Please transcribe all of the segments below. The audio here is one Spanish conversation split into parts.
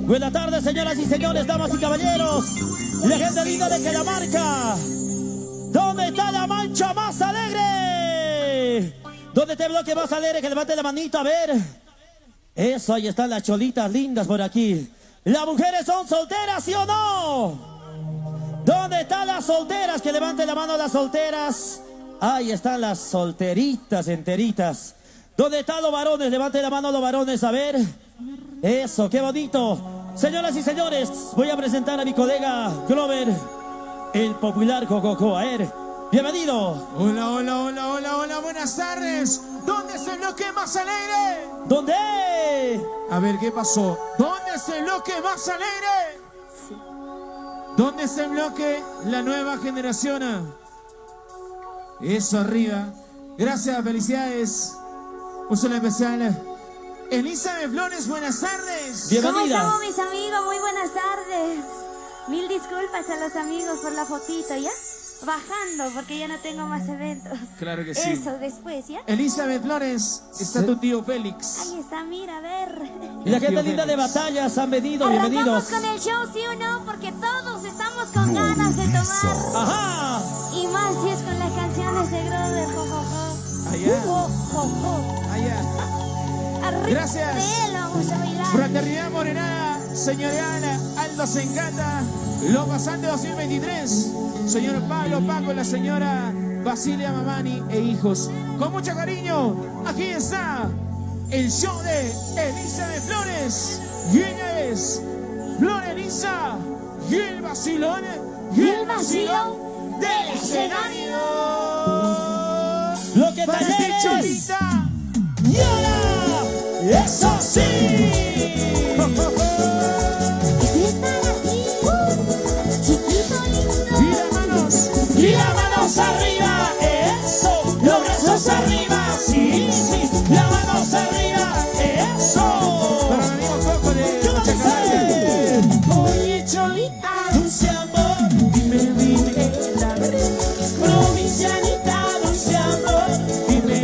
Buenas tardes, señoras y señores, damas y caballeros. La gente linda de Cajamarca. ¿Dónde está la mancha más alegre? ¿Dónde está el bloque más alegre? Que levante la manito, a ver. Eso, ahí están las cholitas lindas por aquí. ¿Las mujeres son solteras, sí o no? ¿Dónde están las solteras? Que levanten la mano las solteras. Ahí están las solteritas enteritas. ¿Dónde están los varones? Levanten la mano los varones, a ver. Eso, qué bonito. Señoras y señores, voy a presentar a mi colega Glover, el popular Cococo. A ver, bienvenido. Hola, hola, hola, hola, hola, buenas tardes. ¿Dónde es el bloque más alegre? ¿Dónde? A ver, ¿qué pasó? ¿Dónde es el bloque más alegre? ¿Dónde es el bloque? La nueva generación. Eso arriba. Gracias, felicidades. Un saludo especial. Elizabeth Flores, buenas tardes. Bienvenida. ¿Cómo estamos, mis amigos? Muy buenas tardes. Mil disculpas a los amigos por la fotito, ¿ya? Bajando, porque ya no tengo más eventos. Claro que sí. Eso, después, ¿ya? Elizabeth Flores, está tu tío Félix. Ahí está, mira, a ver. Y la gente linda de batallas han venido, bienvenidos. Arrancamos con el show, ¿sí o no? Porque todos estamos con ganas de tomar. Ajá. Y más si es con las canciones de Grover, jo, jo, jo. Allá. Jo, jo, jo. Allá. Arriba Gracias. de él vamos a bailar. Fraternidad Morenada, señora Aldo Sengata, Lo Pasante 2023. Señor Pablo Paco, la señora Basilia Mamani e hijos. Con mucho cariño, aquí está el show de Elizabeth Flores. Y ella es Flor Elisa y el vacilón del escenario. Lo que Para ti, talleres. Cholita. Y ahora, eso sí. Este es para ti, chiquito lindo. Y las manos arriba, eso. Los brazos arriba, sí, sí. Las manos arriba, eso. Para mi amigo Coco de Yo no sé. Oye, Cholita, Dulce amor, dime la verdad. Provincianita, dulce amor, dime.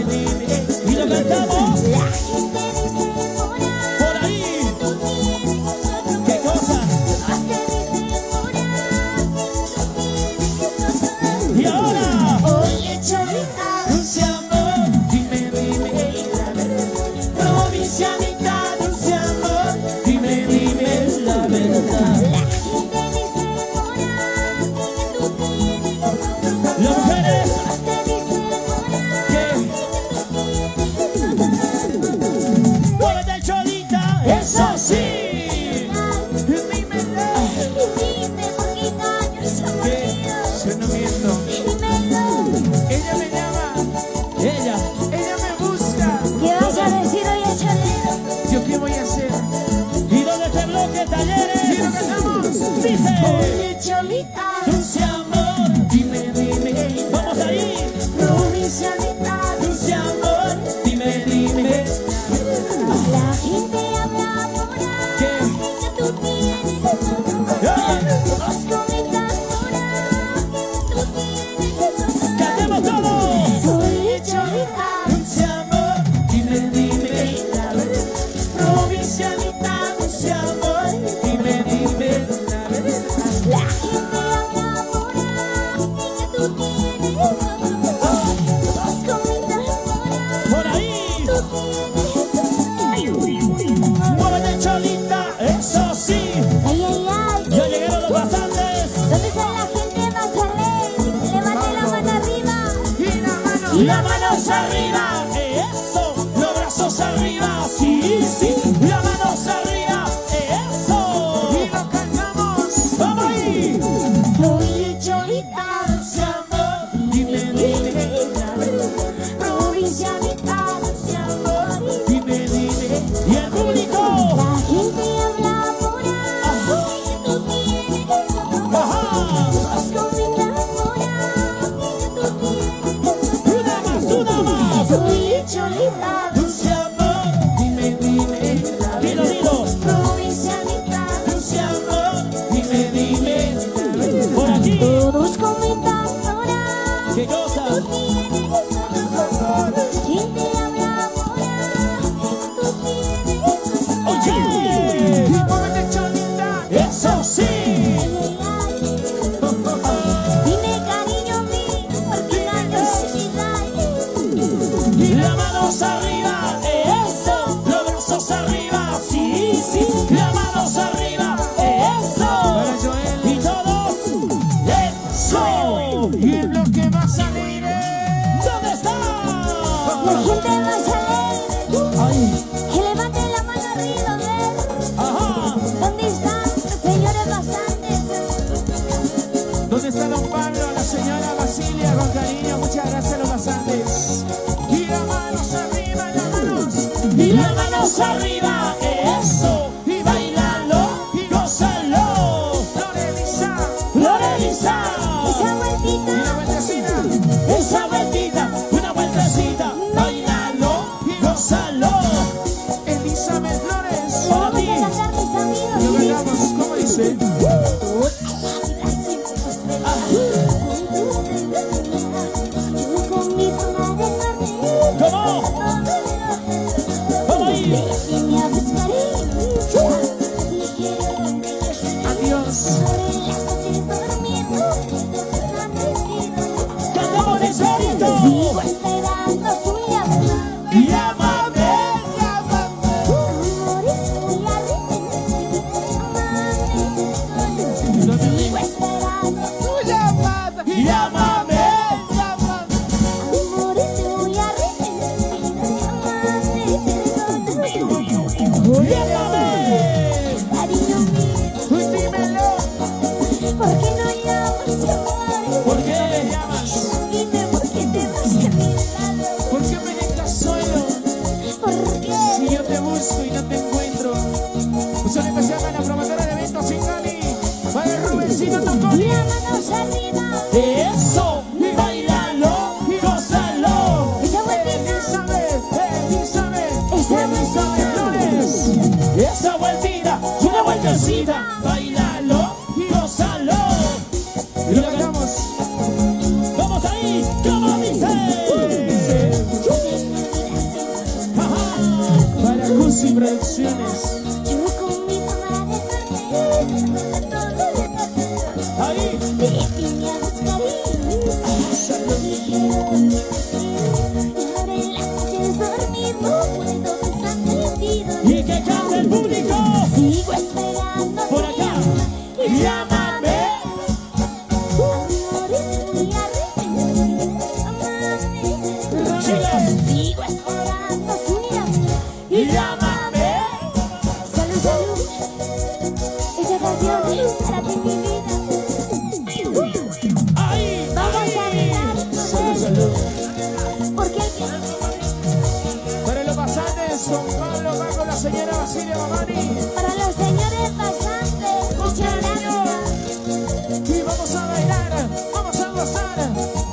Y lo cantamos la gente dice por ahí por ahí. que tú tienes otro. ¿Qué cosa? Más te dicen por ahí que tú tienes otro. Y ahora, Oye, Cholita, dulce amor, dime la verdad. Provincianita, dulce amor, dime la verdad. la gente dice por ahí que tú tienes otro. Las mujeres, Más te dicen por ahí ¿qué? que tú tienes otro. Muévete, Cholita, eso sí. Dímelo. Dime por qué daño se ha ¿Qué? mordido. Yo no miento. Dímelo. Ella me llama, Ella, ella me busca. ¿Qué vas a decir hoy, Cholita? ¿Yo qué voy a hacer? ¿y dónde está el bloque talleres? ¿Y lo cantamos? Dice, Oye, Cholita, dulce amor, Dime. vamos ahí. provincianita, Dulce amor, dime. la gente habla por ahí ¿Qué? que tú tienes otro. Los comentan por ahí que tú tienes otro. ¡Cantemos todos! Oye, Cholita, las manos arriba, eso, los brazos arriba, sí, sí, las manos arriba, eso. Y lo cantamos. Vamos ahí. Oye, Cholita, Se amor, dime, dime, provincia mitad, se amor. dime, dime. Y el público. La gente habla por ahí, tú tienes Ajá. ojos como enamorados, tú tienes Una más. Oye, Cholita, Dulce amor, Dime, dime, dilo, dilo. provincia mitad, Dulce amor, dime, dime. por aquí. todos comentan ahora. ¿Qué cosa? Gente habla por ahí, tú tienes Oye, Y muévete, Cholita. eso sí. Dime cariño mío, porque Las manos arriba, eso. Los brazos arriba, sí, sí. Las manos arriba, eso. Para Joel. Y todos, eso. Y el bloque va a salir. ¿Dónde está? la gente va a salir, Ahí. que levanten la mano arriba, a ver, Ajá. ¿dónde están los señores bastantes? ¿Dónde está don Pablo? La señora Basilia, con cariño. Muchas gracias a los bastantes. Y las manos arriba, las manos. Y las manos arriba, eso. Y bailalo, y gózalo. Lorelisa. Lorelisa. Esa Y vueltita, la vueltecita. Esa vueltita, una vueltecita. Bailalo, y gózalo. Elizabeth Flores. vamos a cantar mis Lo amigos. bailamos, ¿cómo dice? Yo con mi comadre Marlene, ¿Cómo? Vamos ahí. vine a buscar y quiero Adiós. sobre las noches durmiendo, Cantamos el solito. sigo esperando su llamada. Llámame. Amores muy arrepentidos, sigo esperando tu llamada. Llámame. Amores muy arrepentidos, Llámame. cariño mío, Dímelo. ¿por qué no llamas, amores? ¿Por qué me llamas? Dime por qué te vas de mi lado, ¿Por qué me dejas solo? ¿por qué? Si yo te busco y no te encuentro. Un saludo especial a la promotora de eventos en Cali. Para el Rubencito Toconi. Las manos arriba, Eso. Y bailalo, y gózalo. esa vueltita, Elizabeth Flores. Esa vueltita, una vueltecita. Bailalo, y gózalo. Y lo cantamos. Vamos ahí, como dice. Ajá. Para Cusi Producciones. yo con mi comadre Marlene, Ahí. vine a buscar y ahora en las noches dormir no puedo pensar perdido. Y que cante el público. Sigo esperando Por tu acá. llamada. Llámame. Amores muy arrepentidos, amame. Chicas. Sigo esperando su llamada. Y llámame. Salud, salud. Esa canción es para ti, mi vida. Ahí. Vamos a Ahí. bailar Salud. porque hay que... Para los pasantes, don Pablo va con la señora Basilia Mamani. Para los señores pasantes, muchas gracias. Y vamos a bailar, vamos a gozar.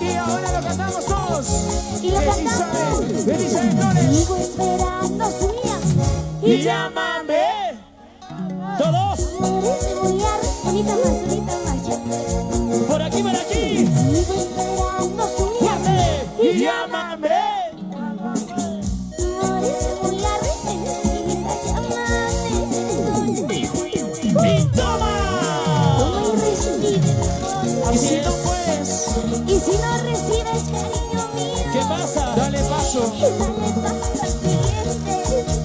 Y ahora lo cantamos todos. Y lo cantamos. Elizabeth Flores. Sigo esperando su llamada. Y llámame. Todos. Amores muy arrepentidos, ya. Por aquí, por aquí. Sigo esperando su Fuerte. llamada. Y llámame. Amores muy arrepentidos, llámame. Y toma. Como irresistible, Y si no puedes, y si no recibes cariño mío, ¿Qué pasa? dale paso. y dale paso al siguiente.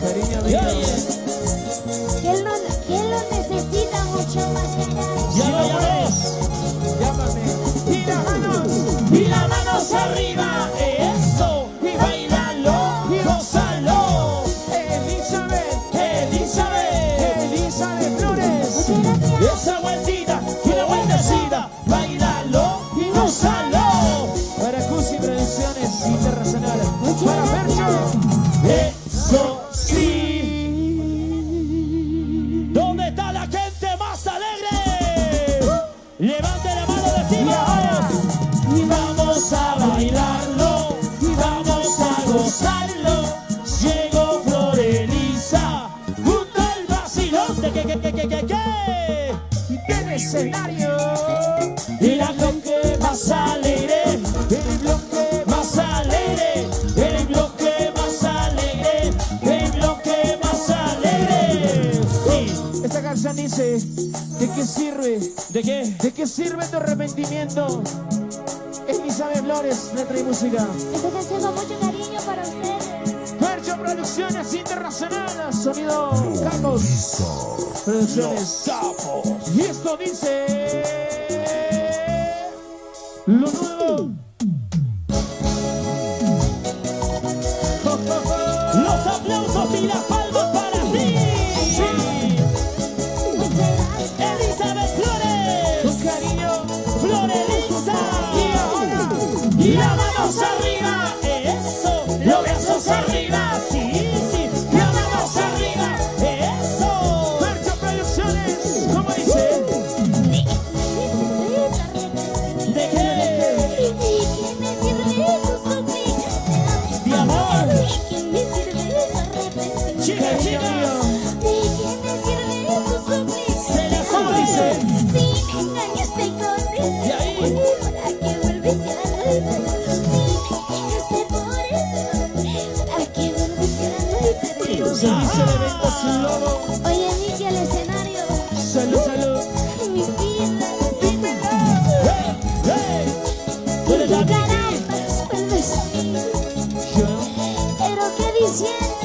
Cariño Ya, mío. Que él lo necesita mucho más que nadie. ya lo ves. Llámame. Y las manos. Y las manos arriba. Eso. gozarlo. Llegó Flor Elisa, junto al vacilón de que. Y tiene escenario. Y la bloque más alegre, El bloque más alegre, el bloque más alegre, el bloque más alegre. Sí. Esta canción dice, ¿de qué sirve? ¿De qué? ¿De qué sirve tu arrepentimiento? Elizabeth Flores, letra y música. Esta canción con mucho cariño para ustedes. Percho Producciones Internacionales, sonido Capos Producciones. Y esto dice lo nuevo. Los aplausos y las palmas para ti. Elizabeth Flores. Con cariño. Flor Elisa. Y ahora, Y las manos arriba. Eso. Los brazos arriba. Sí, sí. Las manos arriba. Eso. Percho Producciones, ¿cómo dice? ¿De qué? De amor. Chica, chica. Se la sabe. Y ahí. Se dice el evento sin logo. Oye, Miki, al escenario. Salud, salud. Mi vida. Hey, hey. Tú eres la Miki. Carambas, vuelves a mí. Yo. Pero qué diciendo.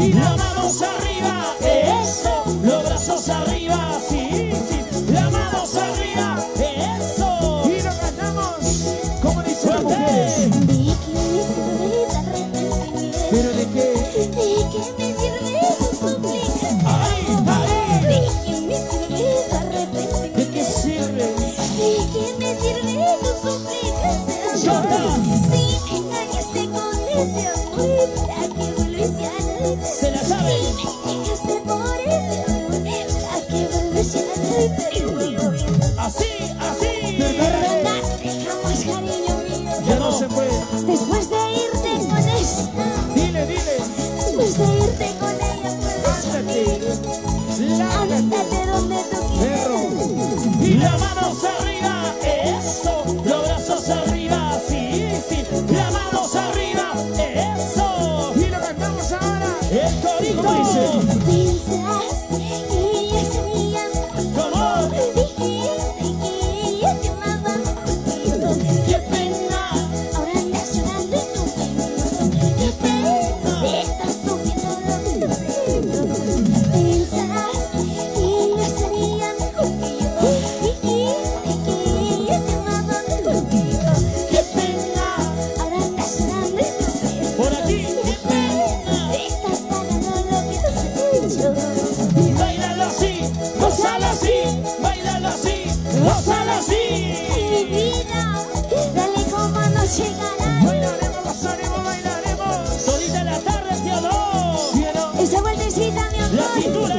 Y las manos arriba, eso. Los brazos arriba, sí, sí. Las manos arriba, eso. Y lo cantamos. ¿Cómo dice la mujer? Fuerte. Vicky, me sirve de arrepentimiento. ¿Pero de qué? ¿De qué me sirve tu suplicación? Ahí, ahí. Vicky, me sirve de ¿De qué arrepentimiento. sirve? ¿De qué me sirve tu suplicación? Chota. Si me engañaste con ese amor, ¿para qué volviste a nacer? Se la sabe. Si me dejaste por ese amor, ¿para qué volviste a nacer? Así, así. Perdónate jamás, cariño mío. Ya no se puede. Después de irte con esa, Dile, dile. después de irte con ella, puedes Ándate. Lárgate. ándate donde tú Perro. quieras. Y las manos arriba, eso. Los brazos arriba, sí, sí. Las manos arriba, eso. Y lo cantamos ahora. El corito. ¿Cómo dice? Pensaste que ella sería ¿Cómo? dijiste que ella te amaba poquito. ¡Qué pena! Ahora andas llorando y sufriendo. Qué pena, estás sufriendo lo que siento. Pensaste que ella sería mejor que yo. Dijiste que ella te amaba poquito. ¡Qué pena! Ahora andas llorando y sufriendo. Por aquí, qué pena. Estás pagando lo que has hecho. Bailalo así, gózalo así, bailalo así, gózalo así. Mi vida, dale como no llegará. Bailaremos, gozaremos, bailaremos. Todita la tarde, tío, no. Cielo. Esa vueltecita, mi La amor. cintura,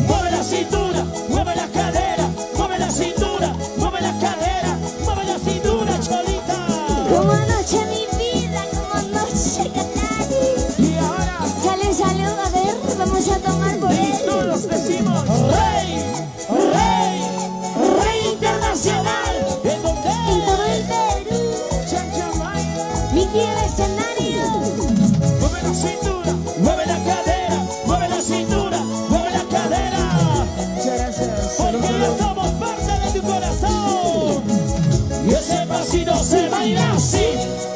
mueve la cintura, mueve la cadera, mueve la cintura, mueve la cadera, mueve la cintura, cholita. Como anoche, mi vida, como anoche, cantar. Y ahora Sale, sale, a ver, vamos a tomar por él. todos decimos. Rey, rey, rey internacional. ¿En En dónde? todo el Perú, Chacha baila. Miki el escenario. Mueve la cintura. Mueve la cadera, mueve la cintura, mueve la cadera. Muchas gracias. Porque ya somos parte de tu corazón. Y ese pasito se baila así,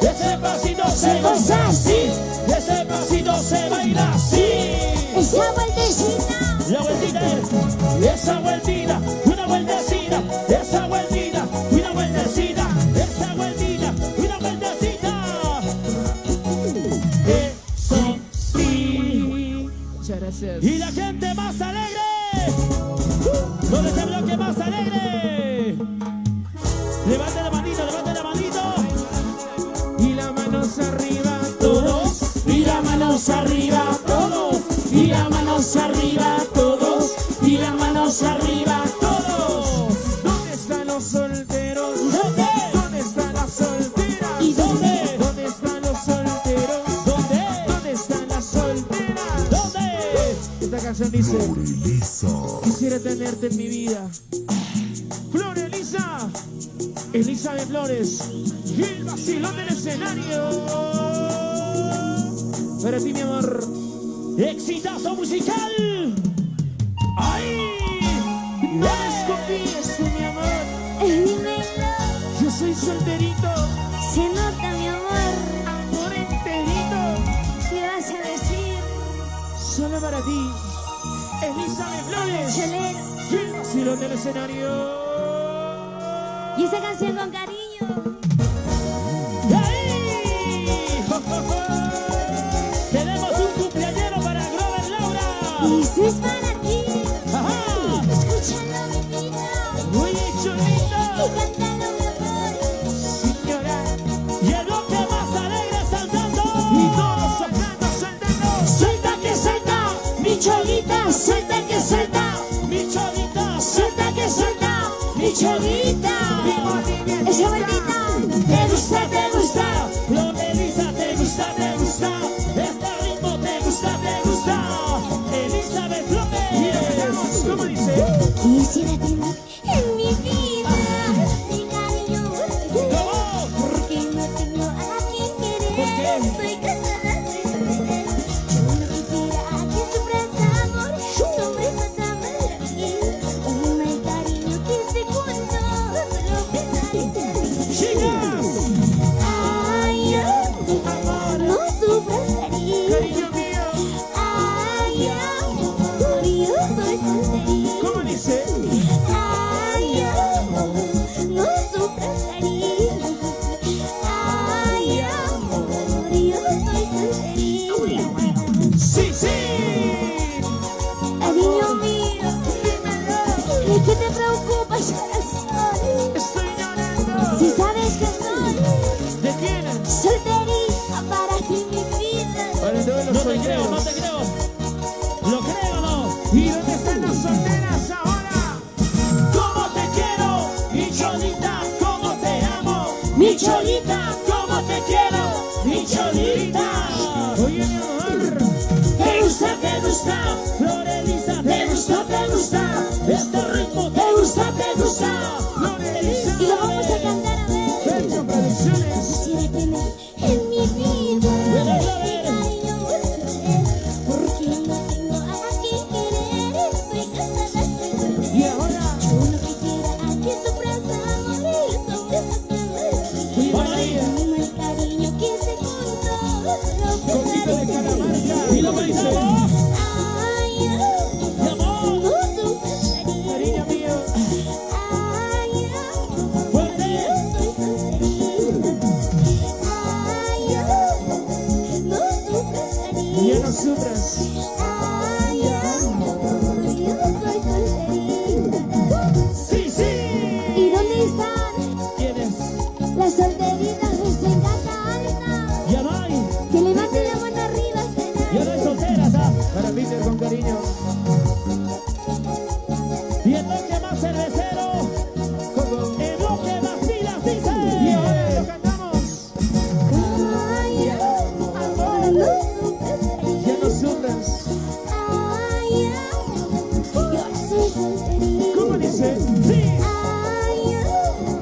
ese pasito se goza así, ese pasito se baila así. Esa vueltecita. La vueltita es, esa vueltita, una vueltecita, esa vueltita, una vueltecita, esa vueltita, una vueltecita. Eso sí. Muchas gracias. Y la gente más alegre. ¿Dónde está el bloque más alegre? Levante la manito, levante la manito. Y las manos arriba. Todos, y las manos arriba, todos, y las manos arriba, todos, y las manos arriba, todos. ¿Dónde están los solteros? ¿Dónde? ¿Dónde están las solteras? ¿Y dónde? ¿Dónde están los solteros? canción dice: quisiera tenerte en mi vida. Flor Elisa, Elizabeth Flores, y el vacilón del escenario. Para ti, mi amor. ¡Exitazo musical! ¡Ay! No desconfíes tú, mi amor. Dímelo, Yo soy solterito, se nota mi amor. amor enterito. ¿Qué vas a decir? Solo para ti, Elizabeth Flores, Cholero. y el vacilón del escenario. Y esa canción con cariño. ¡Ay! ¡Jo, jo, jo! Tenemos un cumpleañero para Grover Laura. Y eso es para ti. ¡Ajá! Escúchalo, mi vida. Oye, Y Cholito, cántalo, mi amor. señora, Y el bloque más alegre saltando. y todos saltando, saltando. Suelta que suelta, mi cholita, suelta que suelta, mi cholita, suelta que suelta, mi cholita. Esa vueltita. Te gusta, Flor Elisa, te gusta, este ritmo te gusta, Elizabeth Flores. ¿Cómo dice? Quisiera tener en mi vida mi cariño. ¿Cómo? Porque no tengo a quien querer. ¿Por qué? Soy casada, soy soltera. Yo no quisiera que sufras amor. Sobre más amar a mí. Un mal cariño que se junto. Solo pensar en ti. Chicas, Ay, amor, no sufras, cariño. Cariño mío, Ay, amor, yo soy solterita. ¿cómo dice? Ay, amor, no sufras, cariño. Ay, amor, yo soy solterita. Sí, sí. Cariño mío, Dímelo, ¿de qué te preocupas, corazón? estoy llorando. Si sabes que soy ¿De quién? solterita para ti, mi vida. Para todos los no te creo, solteros. no te creo. ¿Lo creo o no? ¿Y dónde están las solteras ahora? ¿Cómo te quiero? Mi cholita, ¿cómo te amo? Mi cholita, ¿cómo te quiero? Mi cholita. Oye, mi amor, Te gusta, Flor Elisa, te gusta, este ritmo te gusta, Flor Elisa, Y lo vamos a cantar a ver. Percho Producciones. Quisiera tener en mi vida Bueno, a ver. mi cariño usted, porque no tengo a quien querer. Soy casada, soy soltera. Y ahora, Yo no quisiera que sufras amor y sobre más amar. María. Un mal cariño que se juntó, solo Copito de pensar en ti. Calamarca. Y lo bailamos, Ay, mi amor, no sufras, cariño. cariño mío, Ay, fuerte. soy solterita. Ay, no sufras, ya cariño. no sufras. Ay, yo soy solterita. Sí, sí. ¿Y dónde están ¿Quiénes? las solteritas de Sengata Alta? Ya no hay, Que levanten la mano arriba, ya no hay solteras, ¿ah? Para Peter con cariño. Y el bloque más cervecero, Coco. el bloque más pilas, Y dice. ahora lo cantamos. Ay, amor, no sufras, Ya no cariño. sufras. Ay, yo soy solterita. ¿Cómo dice? Sí, Ay,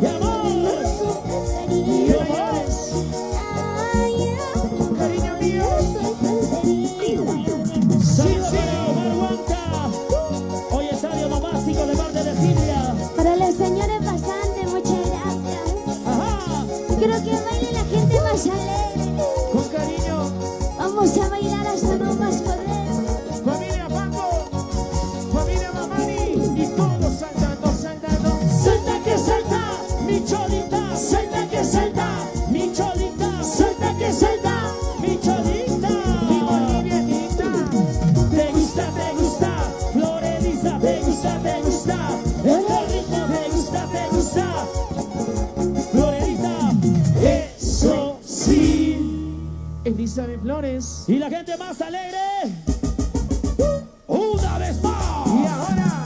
mi amor. no sufras, Y cariño. ahora llores. Ay, Cariño mío. yo soy solterita. Saludos para Omar Huanca. Hoy estadio nomástico de parte de Silvia. Para los señores pasantes, muchas gracias. Ajá. Quiero que baile la gente más alegre. Con cariño. Vamos a bailar hasta no más poder. Familia Paco. Familia Mamani. Y todos saltando, saltando. Suelta que suelta, mi cholita, suelta que suelta, mi cholita, suelta que suelta, mi cholita. Mi bolivianita. Te gusta, Flor Elisa, te gusta, este ritmo te gusta, Flor Elisa, eso sí. Elizabeth Flores. Y la gente más alegre, una vez más. Y ahora,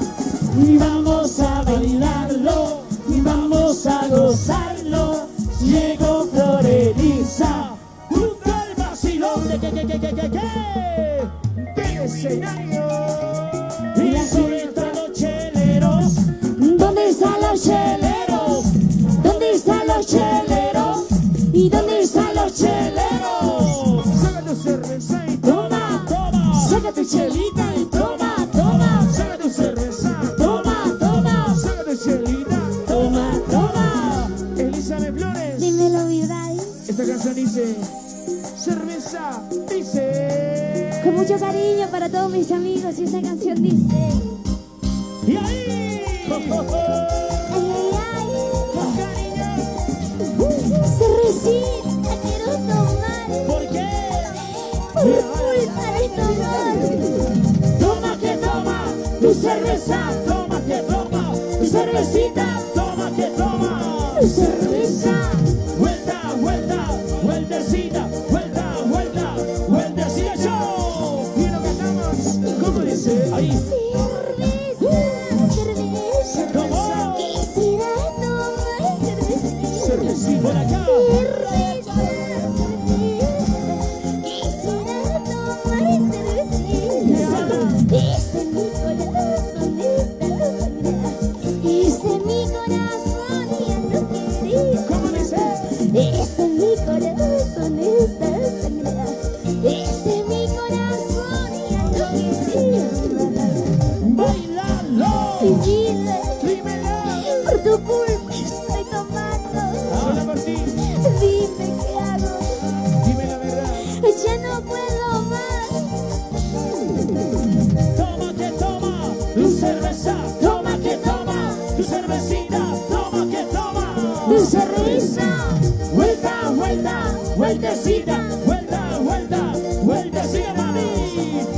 Y vamos a bailarlo, y vamos a gozarlo. Llegó Flor Elisa, junto al vacilón de que. del escenario. cerveza, dice. Con mucho cariño para todos mis amigos y esta canción dice. Y ahí. Ay, ay, ay. Con cariño. Cervecita quiero tomar. ¿Por qué? Por culpa de tomar. Toma que toma tu cerveza, toma que toma tu cervecita, toma que toma Tu cerveza. vuelta, vuelta, vueltecita, vuelta, vuelta, vueltecita yo. Y lo cantamos, ¿cómo dice? Ahí. Cerveza. ¿Cómo? Quisiera tomar cervecita. Cervecita. Por acá. Cerveza, quisiera tomar cervecita. Este mi corazón está sangrado. Este mi corazón ya no quería. ¿Cómo dice? Este mi corazón está sangrado. Este mi corazón ya no quería. Bailalo. Y dile, Dímelo. por tu culpa estoy tomando. Solo por ti. Dime qué hago. Dime la verdad. Ya no puedo más. Toma que toma tu cerveza, toma que toma tu cervecita, toma que toma Tu cerveza. vuelta, vuelta, vueltecita, vuelta, vuelta, vueltecita, mami.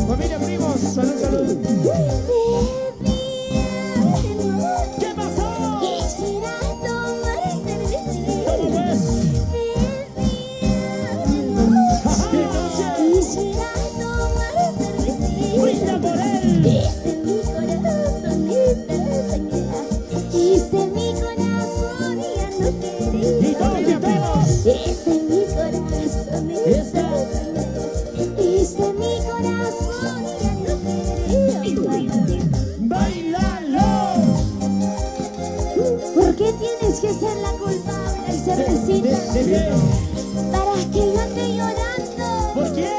Familia, primos, salud, salud. ¿Qué pasó? Quisiera tomar cervecita. ¿Cómo ves? Quisiera tomar cervecita. Brinda por él. Este mi corazón está sangrado. Este mi corazón ya no Y quería. todos, y todos. Este mi corazón está sangrado. Este mi corazón ya no quería. Bailalo. ¿Por qué tienes que ser la culpable, cervecita? ¿De qué? Para que yo esté llorando. ¿Por qué?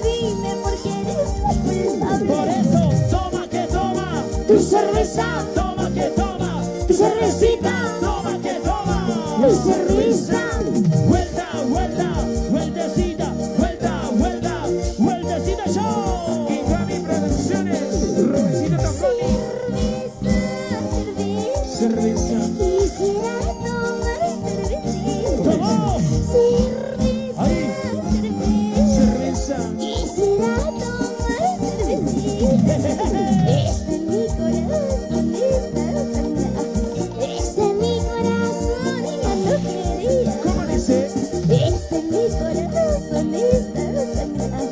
Dime por qué eres la culpable. Por eso, toma que toma Tu cerveza. toma que toma Tu cervecita. toma que toma Tu cerveza. vuelta, vuelta, vueltecita, vuelta, vuelta, vueltecita yo. Y Gaby Producciones, Rubensito Tafoni. Cerveza, cerveza. Cerveza. Quisiera tomar cervecita. ¿Cómo? Cerveza, Ahí. cerveza. Cerveza. Quisiera tomar cervecita. Este mi corazón está sangrado. Este mi corazón ya no quería. ¿Cómo dice? Este mi corazón está sangrado.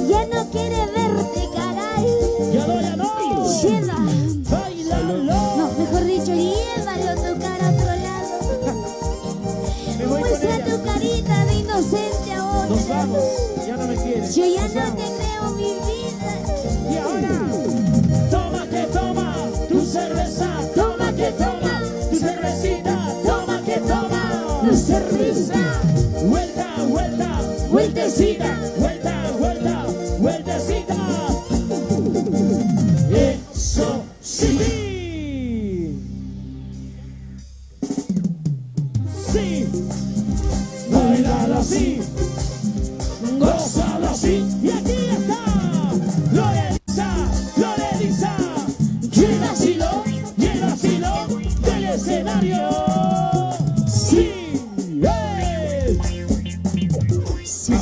Ya no quiere verte, caray. Ya no, ya no. Lleva, Bailalo. no, mejor dicho, llévalo a tocar a otro lado. Me voy con Muestra ella. tu carita de inocente ahora. Nos vamos. Ya no me quieres. Yo ya Nos no vamos. te creo mi vida. Y ahora. Toma que toma tu cerveza, toma que toma tu cervecita, toma que toma Tu cerveza. vuelta, vuelta, vueltecita, vuelta, vuelta, vueltecita. Eso sí. Sí. Bailalo así. Gózalo así. Y aquí está. Loreliza, Loreliza. Lleva asilo del escenario. Sí. Sí,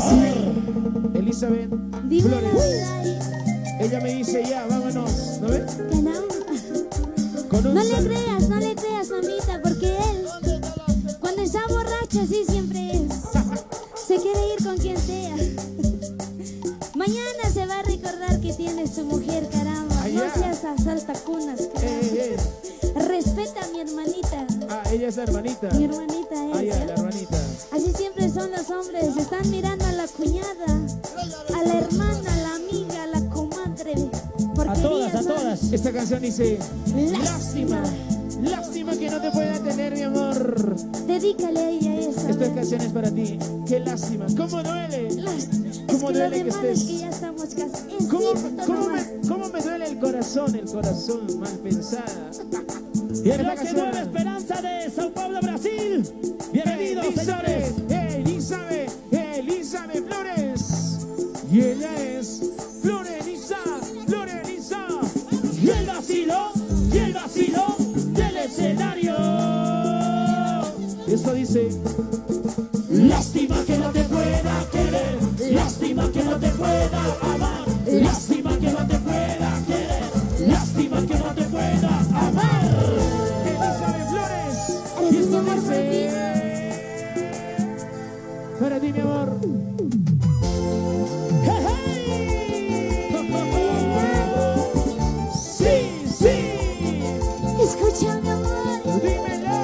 Elizabeth dime la Flores. verdad. Ella me dice ya, vámonos. ¿No ves? Caramba. Con un No le sal- creas, mamita, porque él, cuando está borracho, así siempre es. Se quiere ir con quien sea. Mañana se va a recordar que tiene su mujer, caramba. No Allá. seas asaltacunas, caramba. Respeta a mi hermanita. Ah, ella es la hermanita. Mi hermanita Ah, ya, la es. hermanita. Así siempre son los hombres. Están mirando a la cuñada, a la hermana, a la amiga, a la comadre. Porque A todas, ellas a son- todas. Esta canción dice: Lástima. Lástima que no te pueda tener, mi amor. Dedícale a ella esa. Esta canción es para ti. Qué lástima. ¿Cómo duele? Es ¿Cómo que lo duele que demás es estés? que ya estamos casados. Es ¿Cómo, cierto cómo nomás. cómo me duele el corazón mal pensada? Y el Esta bloque canción- Nueva Esperanza de Sao Paulo, Brasil. Bienvenidos, señores. Elizabeth Y ella es Florelisa, Florelisa. Y el vacilón del escenario. Esto dice: lástima que no te pueda querer, lástima que no te pueda amar, lástima que no te pueda querer, lástima que no te pueda amar. Elizabeth Flores. Eres Y mi esto amor dice: para ti, mi amor. ¡Hey, hey! ¡Sí, sí! Escucha, mi amor. Dímelo.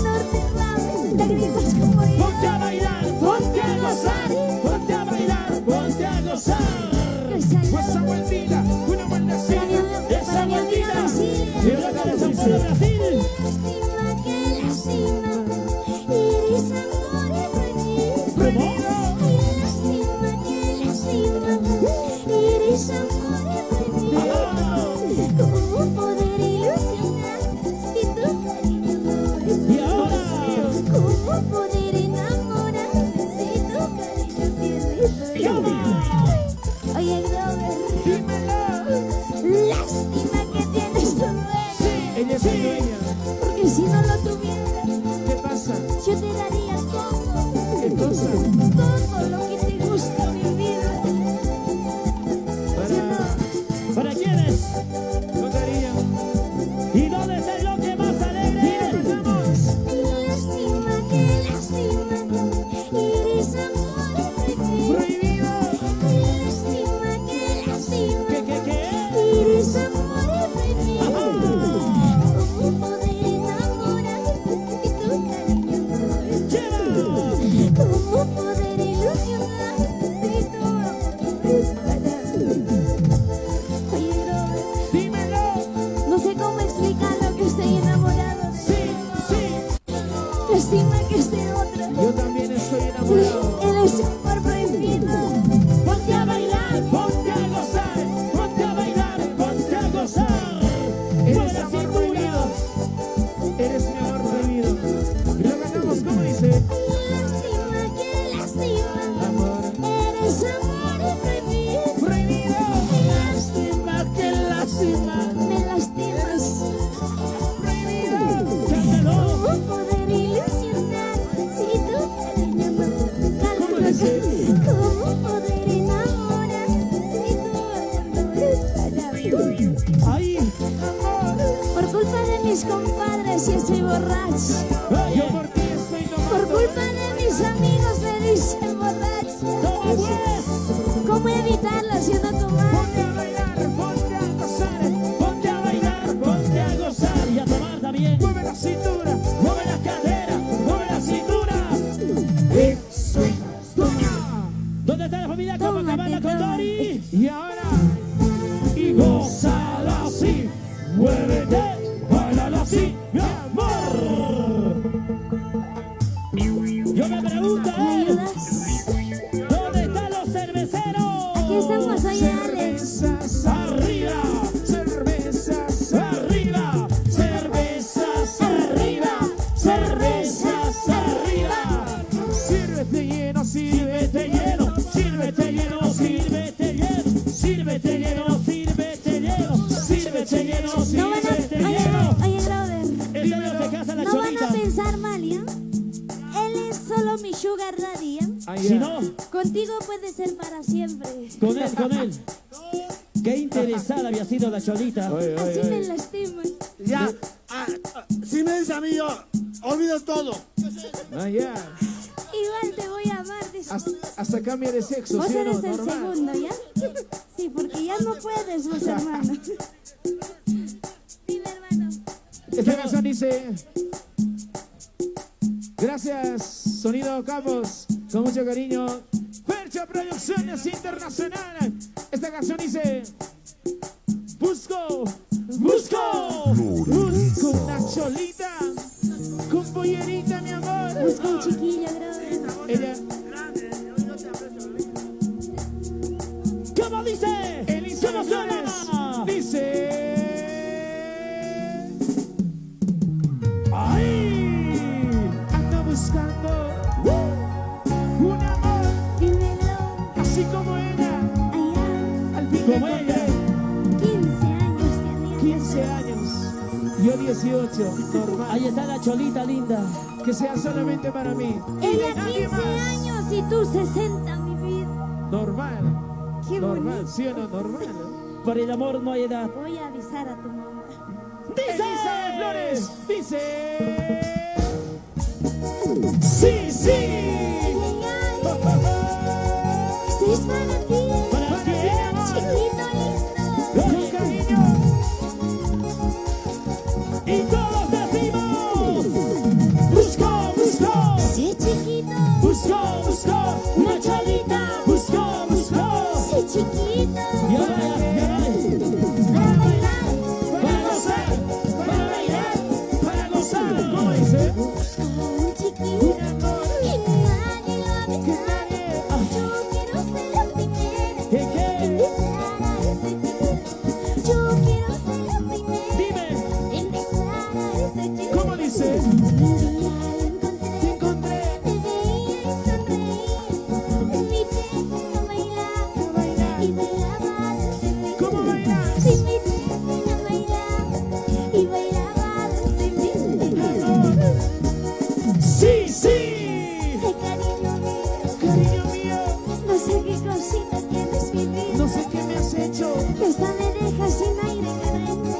No te rames, te gritas como yo. Ponte a bailar, ponte a gozar, ponte a bailar, ponte a gozar. Pues esa vueltita, una vueltecita. Esa vueltita, y una cara de San Pablo, Brasil. Lástima que lástima, eres amor prohibido. ¿Cómo? Lástima que lástima, eres amor prohibido. ¿Cómo poder ilusionar si tu cariño no es Y ahora, ¿Cómo poder enamorarme si tu cariño tiene llama. Oye, Grover, Dímelo. lástima que tienes tu dueño. Ella es mi dueña. Porque si no lo tuviera, ¿Qué pasa? yo te daría todo, ¿Qué cosa? todo lo que te gusta, mi vida. Para ¿Para quiénes? con cariño. ¿Y dónde está el bloque más alegre? Lástima que lástima, eres amor prohibido. Prohibido. Lástima que lástima, ¿Qué? eres amor prohibido. ¿Cómo poder enamorarme si tu cariño no es ¡Lleva! ¿Cómo poder ilusionarte si tu amor es para mí? Oye, Grover, Dímelo. no sé cómo explicar lo que estoy enamorado de Sí, sí. Lástima que esté otra. Yo también estoy enamorado. Él es amor prohibido. Ponte a bailar, ponte a gozar, ponte a bailar, ponte a gozar. Mueve Eres la amor cintura. prohibido. Eres mi amor prohibido. Y lo cantamos como dice: Lástima que lástima. amor Eres amor prohibido. prohibido. Lástima que lástima. Me lastimas. Cántalo. ¿Cómo poder ilusionar si tu cariño no ¿Cómo dice? ¿Cómo poder enamorar si tu amor no es para mí? Ahí. Por culpa de mis compadres y estoy borracha. Yo Oye, por ti estoy Por tomando. culpa de mis amigos me dicen borracha. toma pues. ¿Cómo evitarlo siendo tu madre? Ponte a bailar, ponte a gozar. Ponte a bailar, ponte a gozar y a tomar también. Mueve la cintura. Mueve la cadera, mueve la cintura. Eso es. Toma. ¿Dónde está la familia Copacabana con Dori? Y ahora. Y Gózala así, muévete, bailala así, mi amor. Yo me pregunto, ¿Me ayudas? ¿dónde están los cerveceros? Aquí estamos, oye Alex. cervezas Arriba, cervezas arriba, cervezas arriba, cervezas arriba. Sírvete lleno, Sírvete lleno, sírvete lleno, sírvete lleno, sírvete lleno, sírvete lleno, sírvete lleno, No van sírvete a... lleno. Oye, Grover. Este año se casa la No van cholita. a pensar mal, ¿ya? Él es solo mi sugar daddy, ¿ya? Si no, Contigo puede ser para siempre. con él, con él. Qué interesada había sido la cholita. Así me lastiman. Ya, si me dices a mí, yo olvido todo. Ah, ya. Igual te voy a amar. Hasta cambia de sexo, Vos ¿sí o no? eres el Normal. segundo, ¿ya? Sí, porque ya no puedes, vos, hermano. Dime, hermano. Esta canción dice: gracias, Sonido Capos, con mucho cariño. Percha Producciones Internacional. Esta canción dice: busco una cholita con pollerita, mi amor. Busca un chiquillo, Grover. Ella, ¿Cómo dice? Elisa ¿Cómo Flores, suena? dice: ¡Ay! ando buscando un amor Dímelo. así como él. Como ella. 15 años tenía. 15 años. Yo 18. Normal. Ahí está la cholita linda. Que sea solamente para mí. Y de Ella nadie 15 más. años y tú 60, mi vida. Normal. Qué Normal, bonito. ¿sí o no? Normal. ¿No? Por el amor no hay edad. Voy a avisar a tu mamá. Elizabeth Flores dice. Sí, sí. Ay, ay, ay. Esto es para ti. ¿Para qué? Chiquito lindo. Con cariño. Y todos decimos. Buscó, buscó. Sí, chiquito. Buscó, buscó. Una cholita. Buscó, buscó. Sí, chiquito. Y ahora, Para bailar. para gozar, para bailar, para gozar. ¿Cómo dice? Busco un chiquito. Que nadie lo ha besado. Yo quiero ser la primera. ¿Qué, qué? En besar a ese chico. Yo quiero ser la primera. Dime. En besar a ese chico. ¿Cómo dice? Un día lo Te encontré. encontré. Me veía y sonreía. Me invité a bailar. Y bailaba dulce mí. ¿Cómo bailas? Me invité a bailar. Y bailaba dulce mí. Sí, sí. Ay, cariño mío. Cariño mío. No sé qué cosita tienes, mi vida. No sé qué me has hecho. Esta me deja sin aire, cariño.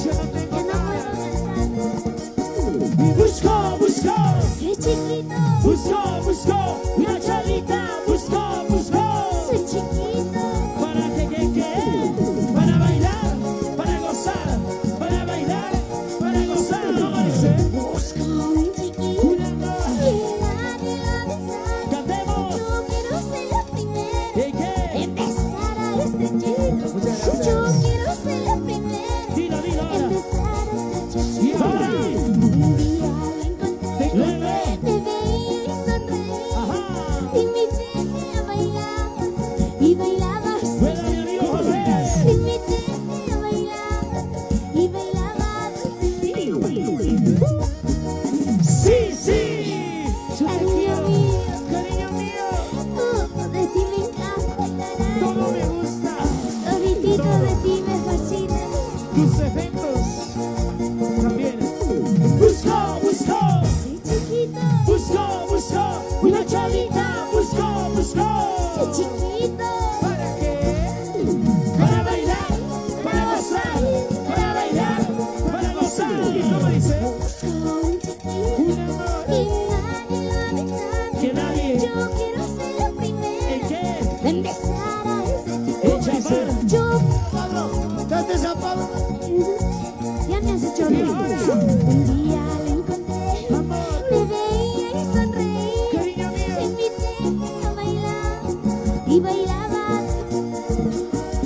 Yo no tengo Ya no nada. puedo cantar. Buscó, buscó. Soy chiquito. Buscó, buscó. Una cholita. Buscó, buscó. Soy chiquito. ¿Para qué? Para bailar, para gozar, para bailar, para gozar. ¿Cómo dice? Busco un chiquito. Un amor. Que nadie lo ha besado. Cantemos. Yo quiero ser la primera. ¿Qué, qué? En besar a este chico. Muchas gracias. Yo quiero ser la primera. Dilo, dilo En ahora. besar a este Y chico. ahora. Un día lo encontré. Luego. Me veía y sonreía. Ajá. Me invité a bailar. Y bailaba así. Vuela mi amigo José. Me invité a bailar. Y bailaba así. Sí, sí. Cariño mío. Cariño mío. De ti me encanta. Todo me gusta. Toditito de ti me fascina. Tus efectos. También. Buscó, buscó. Soy chiquito. Buscó, buscó. Una cholita. Buscó, buscó. Soy chiquito. ¿Para qué? Para bailar, para gozar, para bailar, para gozar. ¿Y cómo dice? Busco un chiquito. Un amor. Y nadie lo ha besado. Que nadie. Yo quiero ser la ¿En primera. qué? En besar a ese chico. En chapar. Yo. Date esa palma. Ya me has hecho reír. Un día lo encontré. Amor. Me veía y sonreía. Cariño Me mío. invité a bailar y bailaba.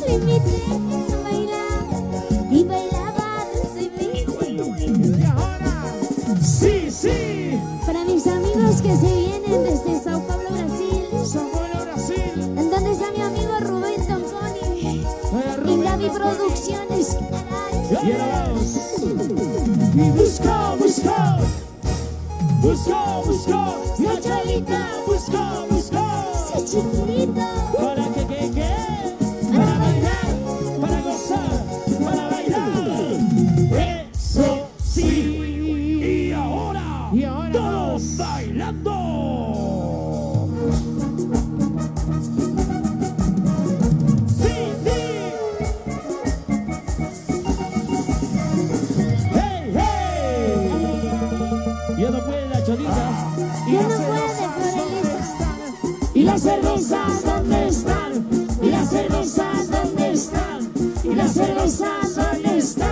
Me invité a bailar y bailaba dulce mí. Y ahora. Sí, sí. Para mis amigos que se vienen desde Sao Paulo, Brasil, Sao Paulo, Brasil. en donde está mi amigo Rubén Tonconi Para y Rubén Gaby Tosconi. Producciones. Y ahora vamos. Y buscó, buscó. Buscó, buscó. Una cholita. Buscó, buscó. Soy chiquito. ¿Para qué? Para bailar, para gozar, para bailar. Eso sí. Y ahora. Y ahora todos bailando. Sí, sí. Hey, hey. Yo no puedo la cholita. Y Ya las no puede, cervezas, ¿dónde Florelisa. están? ¿Y las cervezas dónde están? ¿Y las cervezas dónde están? ¿Y las cervezas dónde están?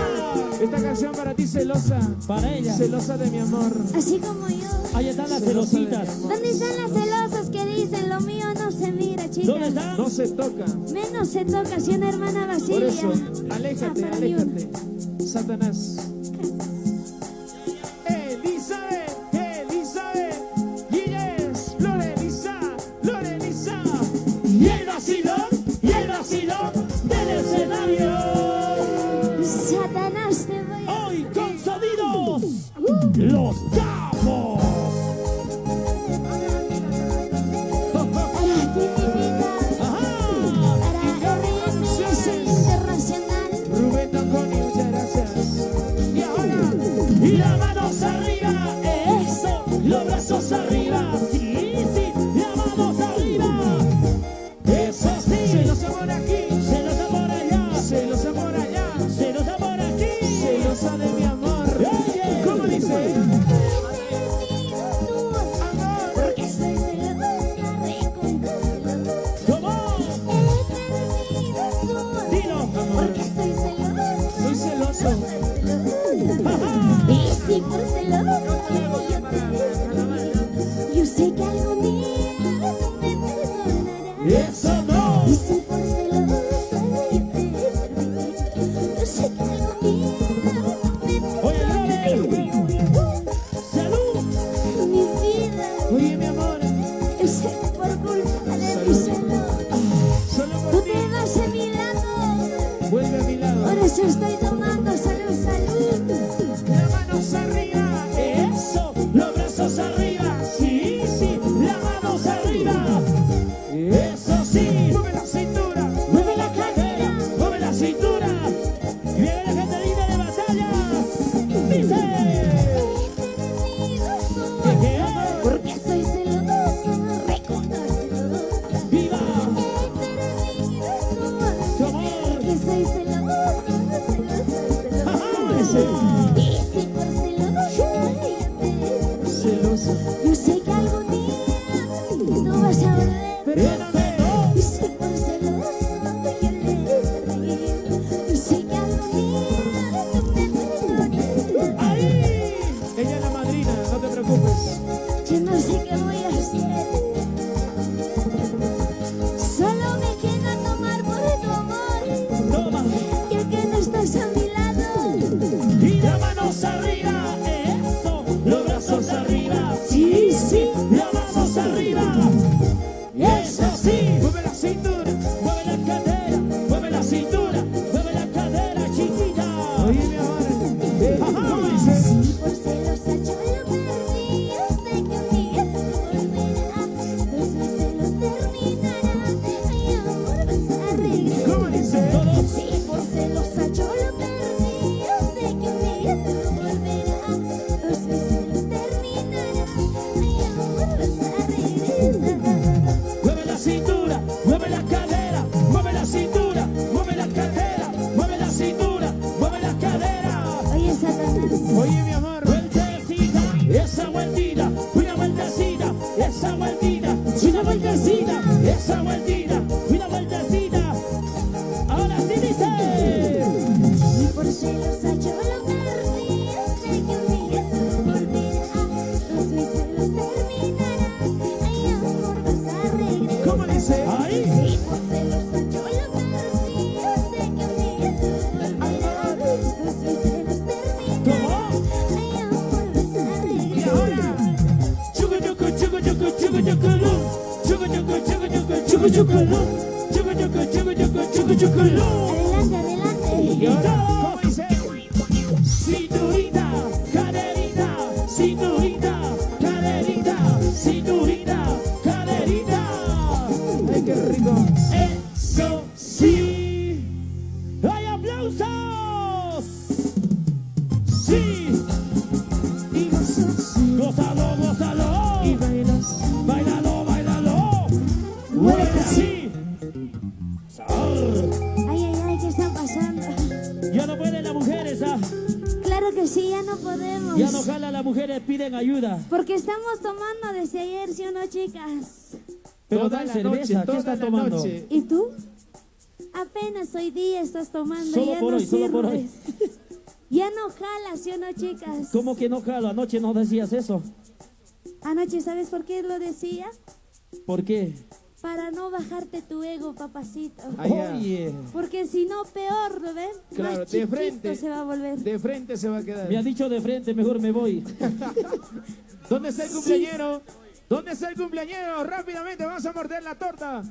Esta canción para ti, celosa. Para ella. Celosa de mi amor. Así como yo. Ahí están las Celosa de mi celositas. amor. ¿Dónde están las celosas que dicen lo mío no se mira, chicas? ¿Dónde están? No se toca. Menos se toca si una hermana Por Basilia. eso, aléjate, para mí aléjate. Satanás. Elizabeth, Elizabeth. Guilles, Lorelisa, Lorelisa. Y el vacilón del escenario. Satanás te voy a... Hoy con sonidos, los cabos. Para ti, mi vida. Ajá. Para el remix. Eso no. Y si por celosa yo te perdí, yo sé que algo mío Oye, Glover. Salud. mi vida. Oye, mi amor, Yo sé que por culpa de mi celos solo tú por ti. te vas a mi lado. Vuelve a mi lado. Por eso estoy tomando salud, salud. Las manos arriba. Eso. Los brazos arriba. Sí, sí. Las manos arriba. Eso sí. Mueve la cintura. Mueve la cadera. Mueve la cintura. Y viene la gente linda de batallas. Dice. ¿Qué? Porque soy celosa, recontra celosa. ¡Viva! Tu amor. Porque soy celosa, celosa, Ajá. celosa. Y si por celosa Celosa. yo sé que algún día no vas a volver. Perdóname, no. Y si por celosa yo le perdí, yo sé que algún día tú me perdones. Ahí. Ella es la madrina, no te preocupes. Yo no sé qué voy a hacer. Solo me queda tomar por tu amor, Toma. ya que no estás a mi lado. Y las manos arriba. Eso. Los brazos arriba. Sí, sí. Las manos arriba. Eso sí. Mueve la cintura. Mueve la cadera. Mueve la cintura. Mueve la cadera, chiquita. Oye, mi amor. Ajá. ¿Cómo dice? Si por celosa yo lo perdí, yo sé que un día volverá. Los celos terminarán, ay amor vas a regresar. ¿Cómo dice? Todos. Si por celosa yo lo perdí, yo sé que un día volverá. Los celos terminarán, ay amor vas a regresar. Mueve la cintura, mueve la cadera, mueve la cintura, mueve la cadera, mueve la cintura, mueve la cadera. Oye, Satanás. Oye, mi amor. Vueltecita, esa vueltita, una vueltecita, esa vueltita, una vueltecita, esa vueltita, una vueltecita. Ahora sí dice. Y por celosa yo lo perdí, yo sé que un día volverá. Los celos terminarán, ay amor vas a regresar. ¿Cómo dice? Ahí. Si por celosa yo lo perdí, yo sé que un día volverá. Los celos terminarán, ¿Cómo? ay amor vas a Y regresar. ahora. Chucu, chucu, chucu, chucu, chucu, chucu, lu. Chucu, chucu, chucu, chucu, chucu, chucu, lu. Chucu, chucu, chucu, chucu, chucu, chucu, lu. Adelante, adelante. Y ahora. ¿Cómo dice? Cinturita, caderita, cinturita, caderita, cinturita, caderita. Ay, qué rico. Eso sí. ¡Hay aplausos! Sí. Y gozas. Gózalo, gózalo. Y bailas. Bailalo, bailalo. Mueve así. Ay, ay, ay, ¿qué está pasando? Ya no pueden las mujeres, ¿ah? Claro que sí, ya no podemos. Ya no jala, las mujeres piden ayuda. Porque estamos tomando desde ayer, ¿sí o no, chicas? Pero Toda dan la cerveza, noche, ¿qué toda están la tomando? noche. ¿Y tú? Apenas hoy día estás tomando Solo y ya por no hoy, solo por hoy. sirves. Ya no jalas, ¿sí o no, chicas? ¿Cómo que no jalo? Anoche no decías eso. Anoche, ¿sabes por qué lo decía? ¿Por qué? Para no bajarte tu ego, papacito. Allá. Oye, Porque si no, peor, ¿lo ven? Claro, Más de chiquito frente. se va a volver. De frente se va a quedar. me ha dicho de frente, mejor me voy. ¿Dónde está el cumpleañero? ¿Dónde está el cumpleañero? Rápidamente vamos a morder la torta.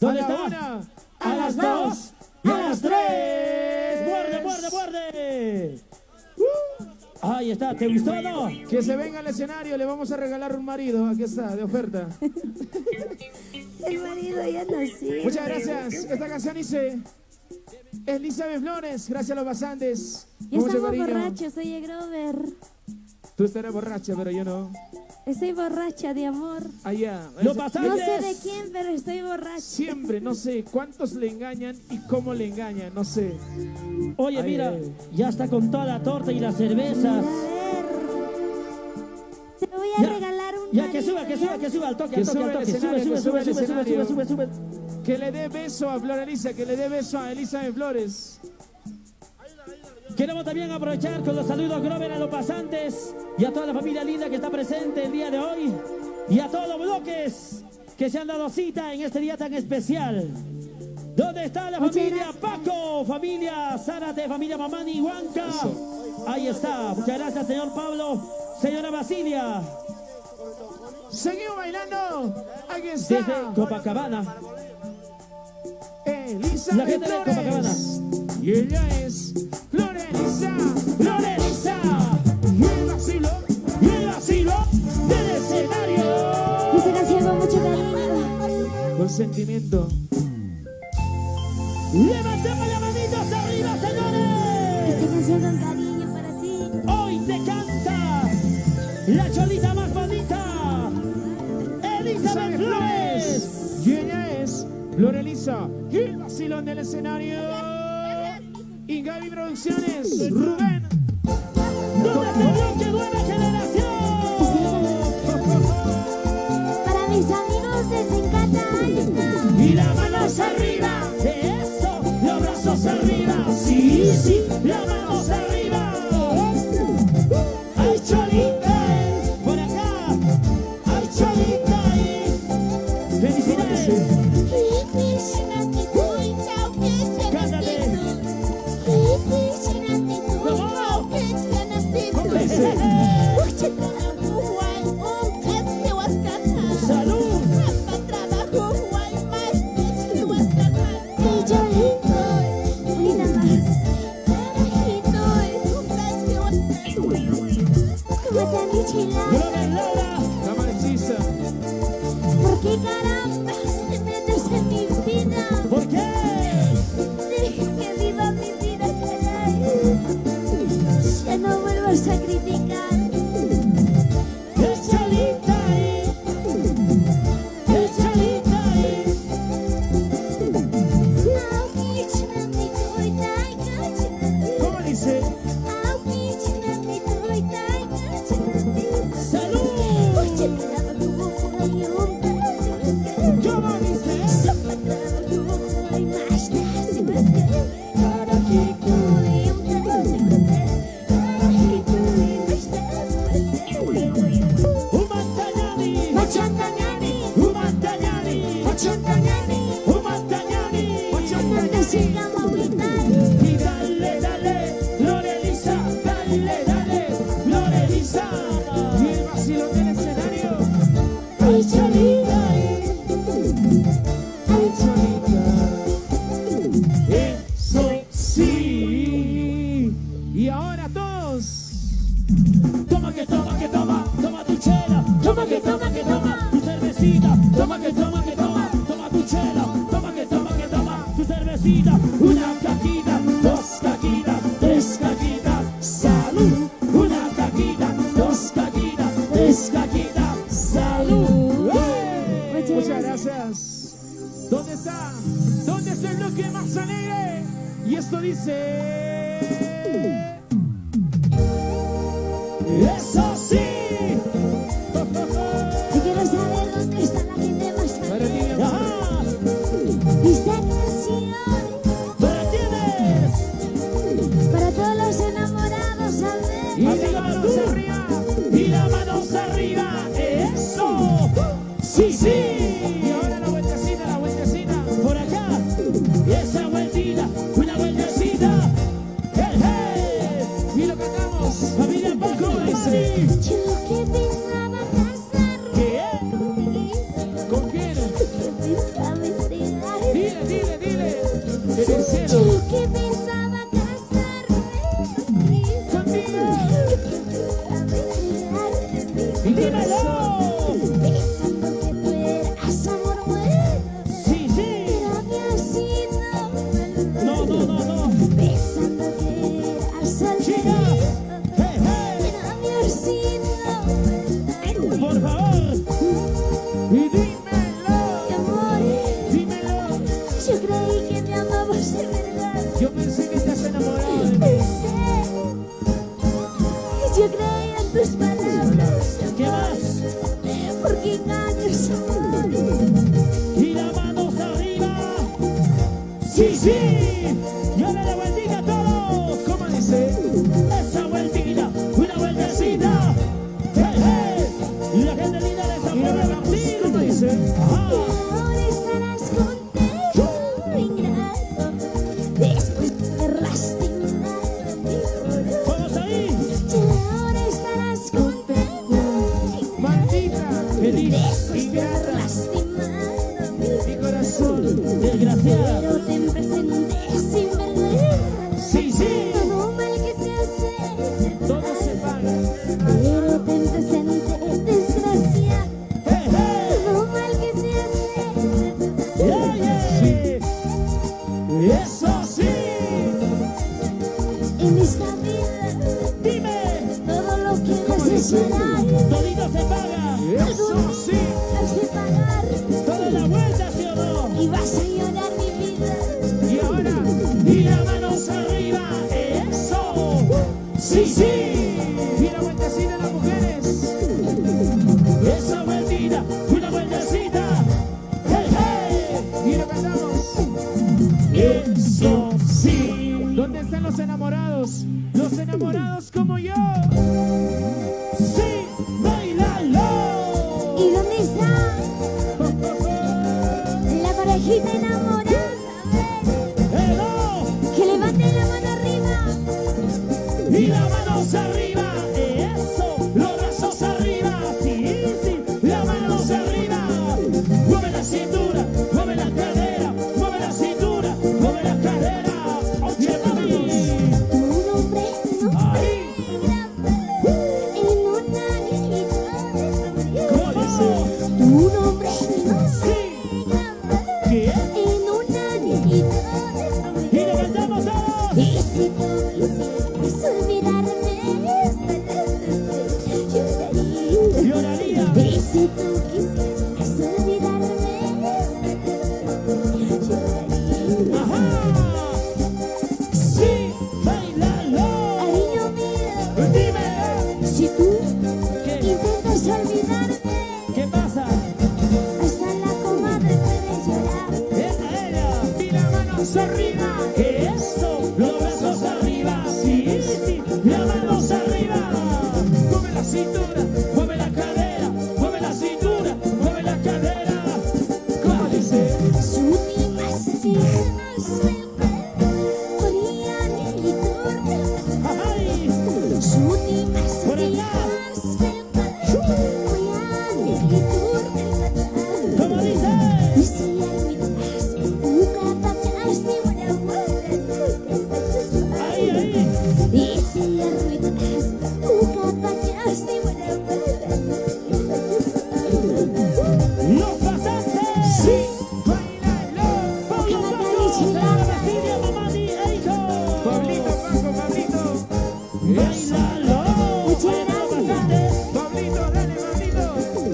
¿Dónde a la está? una, A las dos y a las tres. ¡Muerde, muerde, muerde! Ahí está, ¿te gustó o no? Que se venga al escenario, le vamos a regalar un marido. Aquí está, de oferta. El marido ya no sirve. Muchas gracias. Esta canción dice Elizabeth Flores. Gracias a los basantes. Ya Mucho estamos cariño. borrachos, oye, Grover. Tú estarás borracha, pero yo no. Estoy borracha de amor. Allá. Los No basantes. sé de quién, pero estoy borracha. Siempre, no sé cuántos le engañan y cómo le engañan, no sé. Oye, Ay, mira, ay. ya está con toda la torta y las cervezas. A ver. Te voy a Ya, regalar un ya, marido, que suba, al toque, Que al toque, sube al al toque. Sube, escenario, sube, que sube, sube al sube, sube, escenario. sube, sube. Que le dé beso a Flor Elisa, que le dé beso a Elizabeth Flores. Queremos también aprovechar con los saludos Grover a los pasantes y a toda la familia linda que está presente el día de hoy y a todos los bloques que se han dado cita en este día tan especial. ¿Dónde está la familia Paco? Familia Zárate, familia Mamani, Huanca. Ahí está. Muchas gracias, señor Pablo. Señora Basilia. Seguimos bailando. Aquí está. Desde Copacabana. Elisa La gente de Copacabana. Y ella es Florelisa. Florelisa. Y el vacilo. Y el vacilo del escenario. Esta canción con mucho cariño. Con sentimiento. Levantemos las manitos arriba, señores. Esta canción con cariño para ti. Hoy te canta la cholita más bonita, Elizabeth Flores. Y ella es Florelisa. Y el vacilón del escenario. Y Gaby Producciones. Rubén. ¿Dónde te bloque nueva generación? Para mis amigos les encanta. Y las manos arriba. Eso, los brazos arriba. Sí, sí, las manos arriba. Ay, cholita, por acá. Ay, cholita. Felicidades. Cántate. Salud. Gloria Laura. Cámara hechiza. ¿Por qué caramba te metes en mi vida? ¿Por qué? Deja que viva mi vida, caray. Ya no vuelvas a criticar. El cholita ahí. El cholita ahí. ¿Cómo dice? Salud. ¿Cómo dice? Umantañani. Umantañani. Umantañani. Y dale, dale, Florelisa, dale, dale, Florelisa. Y el vacilón del escenario. Ay, cholita ahí. Ay, cholita. Eso sí. Y ahora todos. Toma que toma, toma tu chela. Toma que toma, tu cervecita. Toma que toma, toma tu chela. Toma que toma, tu cervecita. Una caquita, dos caquitas, tres caquitas. Salud. Una caquita, dos caquitas, tres caquitas. Salud. ¡Hey! Muchas gracias. ¿Dónde está? ¿Dónde está el bloque más alegre? Y esto dice. Eso sí. Yo quiero saber dónde está la gente más Para ti, mi feliz. amor. Ajá. Esta canción ¿Para quiénes? para todos los enamorados al Y ver. las manos arriba. Y las manos arriba, eso. Sí, sí. Y ahora la vueltecita, Por acá, y esa vueltita, una vueltecita. Hey, hey. Y lo cantamos. Familia Paco, Mari. Yo que pensaba casarme, ¿Qué? ¿Con quién? que pensaba entregarme. Dile. Eres cero. Yo que pensaba casarme Contigo. que pensaba entregarme. Dímelo. Pensando que tú eras amor bueno, Sí, sí. pero había sido No. pensando que eras el Chicas. querido, Hey, hey. pero había sido Por favor. Y dímelo. mi amor. Dímelo. Yo creí que me amabas de verdad. Yo pensé que estás enamorado de mí. Pensé, yo creía en tus palabras. ¿Qué más? Porque engaños amor. Y las manos arriba. Sí, sí. Y ahora la vueltita a todos. ¿Cómo dice? Esa vueltita, una vueltecita. Hey, hey. Y la gente linda de San Pedro de ¿Cómo Brasil. dice? Ajá. corazón. Desgraciada. Pero ten presente sin vergüenza. Sí, sí, Todo mal que se hace. todo se paga. Pero ten presente, desgracia. Hey, hey. Todo mal que se hace. Yeah, yeah. Eso sí. En esta vida, Dime. todo lo que necesitas, Todito se paga. Eso sí. has de pagar. Toda la vuelta, ¿sí o no? Y vas a llorar mi vida. Y ahora, Y las manos arriba. Eso. Sí, sí. y la vueltecita de las mujeres. Esa vueltita. Una vueltecita. Hey, hey. Y lo cantamos. Eso sí. ¿Dónde están los enamorados? Los enamorados como yo. Sí. Bailalo. ¿Y dónde está la parejita enamorada? Hello. Que levante la mano arriba. Y las manos arriba, eso, los brazos arriba, sí, sí, las manos arriba. Mueve la cintura, mueve la cadera, mueve la cintura, mueve la cadera. Oye, mami, Tu nombre no ahí, en una guitarra. ¿cómo? Tu nombre no Sí, ¿qué? en una guitarra. Y le cantamos todos. Y si tú quisieras olvidarme, lloraría. Lloraría. Y si tú quisieras olvidarme, lloraría. Ajá. Sí, bailalo. Cariño mío, Dime, si tú ¿qué? intentas olvidarme, ¿Qué pasa? hasta la comadre puede llorar. Esa ella. Y las manos arriba. Eso, los brazos arriba, sí, sí, las manos arriba. Mueve la cintura. Mueve la cadera, mueve la cintura, mueve la cadera. ¿Cómo dice? Sus últimas viejas podían gritarme. Ay, Sus últimas Por acá. viejas podían gritarme. ¿cómo dice? Y si admitas nunca pasaste una buena. Ahí, ahí. Y si admitas nunca pasaste una Los pasaste. Sí, bailalo. Pablo Paco, Sara Basilia, Mamani, Eiko. Pablito, Paco, Pablito. Bailalo. Bailalo bastante. Pablito, dale, Pablito.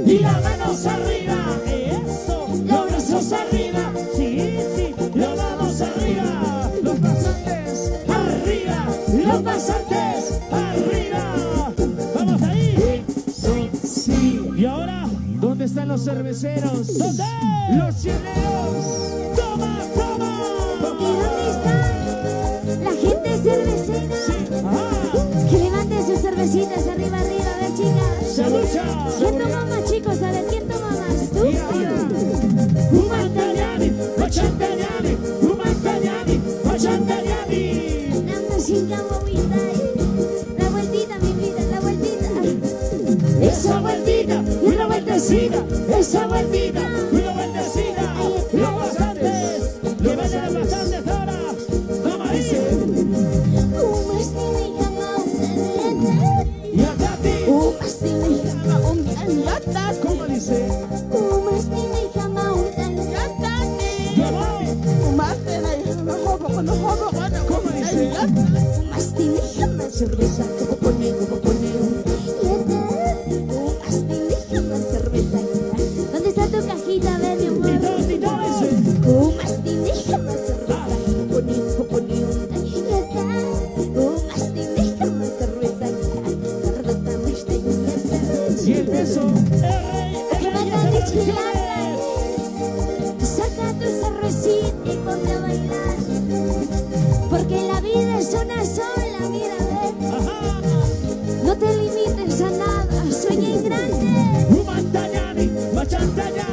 Y las manos arriba, eso, los brazos arriba, sí, sí, las manos arriba. Los pasantes. Arriba, los pasantes, arriba. Vamos ahí. Sí, sí. Y ahora, ¿Dónde están los cerveceros? ¿dónde? Los cheleros. Toma, ¿Y toma. dónde está la gente cervecera? Ajá, Que levante sus cervecitas arriba, arriba, a ver chicas. se lucha. ¿Quién toma más, chicos? A ver, ¿quién toma más? ¿Tú? Y ahora, Un mantañani, 80 años, un mantañani, 80 años. Dame sin agüita. La vueltita, mi vida, la vueltita. Esa vueltita, una vueltecita, esa vueltita, una vueltecita. Los bastantes, que vayan los bastantes ahora. Toma ahí. Y a Tati. ¿cómo dice? Yo voy. ¿Cómo dice? ¿Dónde está tu cajita, a ver, mi Y amor? todos, y todos. Y el beso. El rey de las canciones. Saca tu cervecita y ponte a bailar. Porque la vida es una sola, mira, ve. Ajá. No te limites a nada, sueña en grande. Un mantañani, 80 años,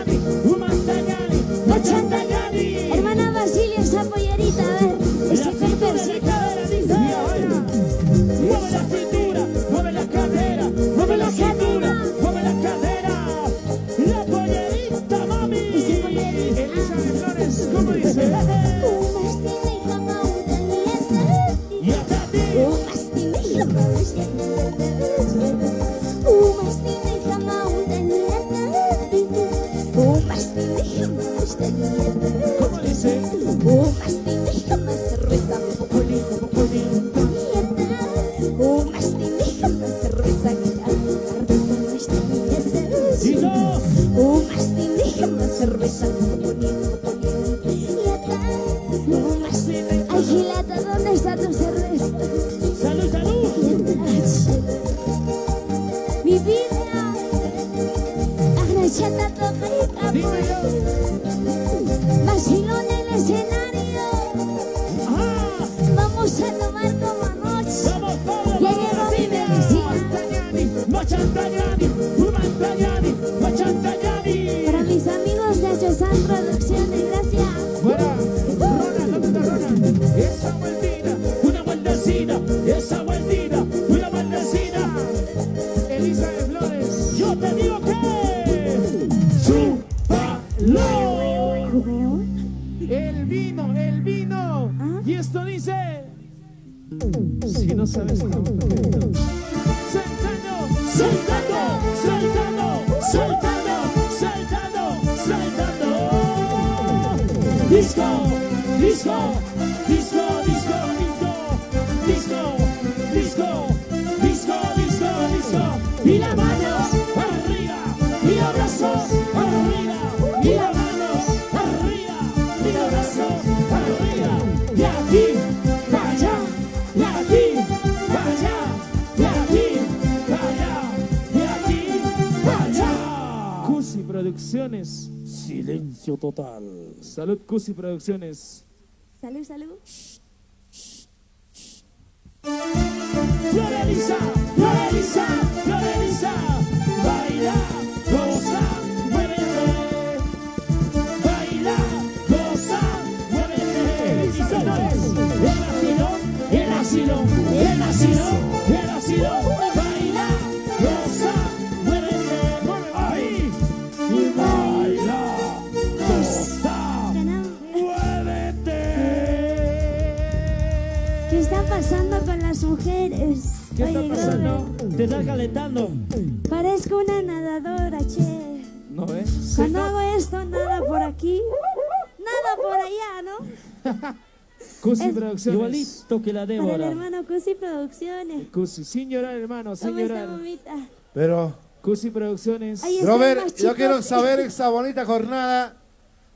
un mantañani, 80 años. Hermana Basilia, esa pollerita, a ver. La Ese cintura de peppercito. cadera dice. Mueve la cintura, mueve la cadera, mueve la cintura, mueve la cadera. La pollerita, mami. Ese pollerita. Elizabeth Flores. Ay, Gilata, ¿dónde está tu cerveza? Salud, salud. Mi vida, agradecida toca y Dímelo. vacilo en el escenario. Ajá. Vamos a tomar como anoche. Vamos todos. Ya llegó mi medicina. Machantañani, Humantañani, Machantañani. Para mis amigos de Chosan Producciones, gracias. Fuera. Ronald, ¿dónde está Ronald? Esa vueltita. Una vueltecita, esa vueltita, una vueltecita. Elisa de Flores. Yo te digo que chúpalo. El vino. ¿Ah? Y esto dice. Si no sabes todo. Saltando. Saltando, saltando, saltando, saltando, saltando. Disco, disco, disco, disco, disco, disco, disco, disco, disco, disco. Y las manos arriba, y los brazos arriba, y las manos arriba, y los brazos arriba. De aquí para allá, de aquí para allá, de aquí para allá, de aquí para allá. Cusi Producciones. Silencio total. Salud, Cusi Producciones. Salud, salud. Floreliza, Floreliza, Floreliza, baila, goza, muévete. Baila, goza, muévete. Y señores, el asilo, el asilo, el asilo, el asilo. Baila, goza, muévete. Ahí. Y baila, goza, muévete. ¿Qué está pasando con las mujeres? ¿Qué está Oye, pasando? Grover, Te estás calentando. parezco una nadadora, che. ¿No ves? Cuando hago esto, nada por aquí, nada por allá, ¿no? Cusi Es- Producciones. Igualito que la Para el Débora. hermano Cusi Producciones. Cusi, sin llorar, hermano, sin ¿Cómo está, llorar. mamita? Pero, Cusi Producciones. Ahí está el Robert, más yo chico. quiero saber esta bonita jornada.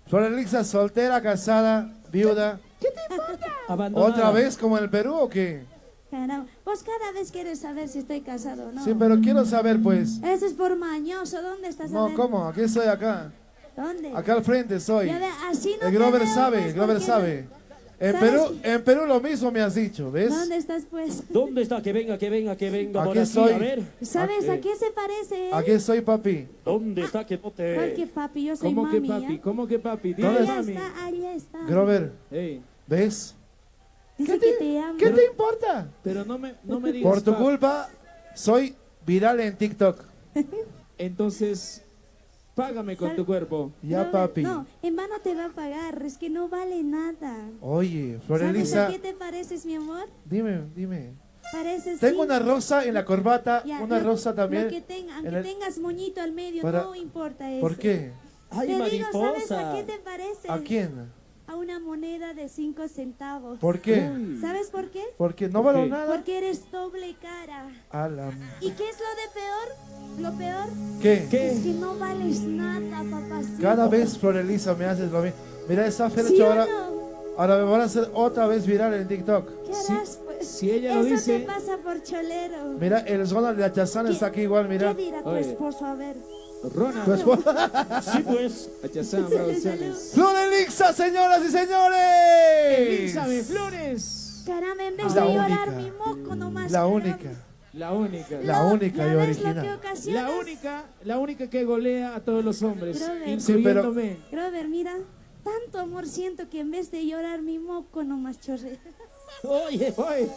Floreliza soltera, casada, viuda. Abandonada. ¿Otra vez como en el Perú o qué? Caramba, vos cada vez quieres saber si estoy casado o no. Sí, pero quiero saber pues. Eso es por mañoso. ¿Dónde estás? A No, ver. ¿cómo? Aquí estoy acá. ¿Dónde? Acá al frente soy. Ya ve, así no El te Grover veo, sabe, pues, el Grover porque- sabe. En ¿Sabes? Perú lo mismo me has dicho, ¿ves? ¿Dónde estás, pues? ¿Dónde está? Que venga, que venga, que venga. Aquí Por aquí, estoy. a ver. ¿Sabes a qué se parece? Aquí estoy, papi. ¿Dónde está? Que no ¿Cuál te... que papi? Yo soy ¿Cómo que mami, papi? ¿ya? ¿Cómo que papi? Dile ¿Dónde Allá mami. está, allá está. Grover, Ey, ¿ves? Dice que te amo. ¿Qué te importa? pero no me digas. Por tu papi. culpa, soy viral en TikTok. Entonces, págame con ¿Sabes? tu cuerpo. Ya, No, papi. No, en vano te va a pagar, es que no vale nada. Oye, ¿Sabes Floreliza, a qué te pareces, mi amor? dime. Pareces Tengo sí. una rosa en la corbata, Ya, una lo- rosa también. Lo que tenga, aunque en el- tengas moñito al medio, Para- no importa eso. ¿Por qué? ¡Ay, Te digo, ¿sabes a mariposa! qué te pareces? ¿A quién? A una moneda de 5 centavos. ¿Por qué? ¿Sabes por qué? Porque no valgo qué? nada. Porque eres doble cara. A la- ¿Y qué es lo de peor? Lo peor ¿Qué? es ¿Qué? que no vales nada, papacito. Cada vez, Floreliza, me haces lo mismo. Mira, esta ¿Sí fecha o ahora, no? ahora me van a hacer otra vez viral en TikTok. ¿Qué Si- harás, pues? si ella lo Eso dice- te pasa por cholero. Mira, el zona de Achazán está aquí igual, mira. ¿Qué dirá tu Oye. esposo? A ver. Ronald. Tu esposa- Sí, pues. Achazán Producciones. Floreliza, señoras y señores. Elizabeth Flores. Caramba, en vez Ah, La de llorar única. mi moco nomás. La caramba. única. La única. La única ¿Ya y ves lo que original. ocasionas? La única que golea a todos los hombres, Brother. Sí, pero- incluyéndome. Grover, mira, tanto amor siento que en vez de llorar mi moco nomás chorre. Oye, Hoy,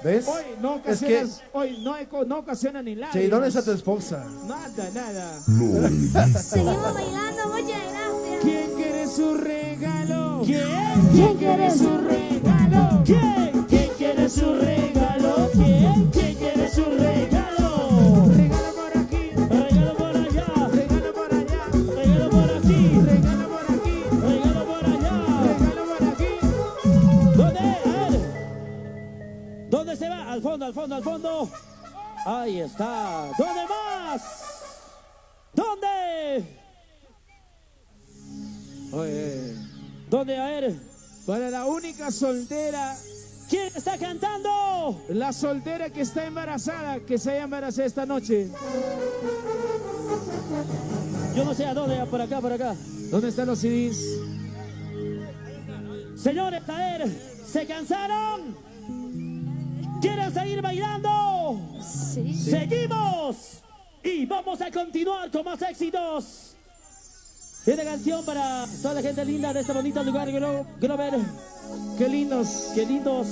¿Ves? hoy no Es que, ocasionas, hoy no ocasiona ni lágrimas. che, ¿y dónde está tu esposa? Nada. Seguimos bailando, muchas gracias. ¿Quién quiere su regalo? ¿quién? ¿Quién quiere su regalo? ¿Quién? ¿Quién quiere su regalo? ¿Quién? ¿Quién quiere su regalo? Regalo por aquí, Regalo por allá, regalo por allá, regalo por aquí, regalo por aquí, regalo por allá. regalo por aquí. ¿Dónde? A ver. ¿Dónde se va? Al fondo, al fondo, al fondo. Ahí está. ¿Dónde más? ¿Dónde? Oye, ¿Dónde? A ver. Para la única soltera, ¿Quién está cantando? la soltera que está embarazada, que se haya embarazado esta noche. Yo no sé a dónde, por acá, por acá. ¿Dónde están los CDs? Señores, a ver, ¿se cansaron? ¿Quieren seguir bailando? Sí. ¡Seguimos! Y vamos a continuar con más éxitos. Esta canción para toda la gente linda de este bonito lugar, Grover. Qué lindos, Qué lindos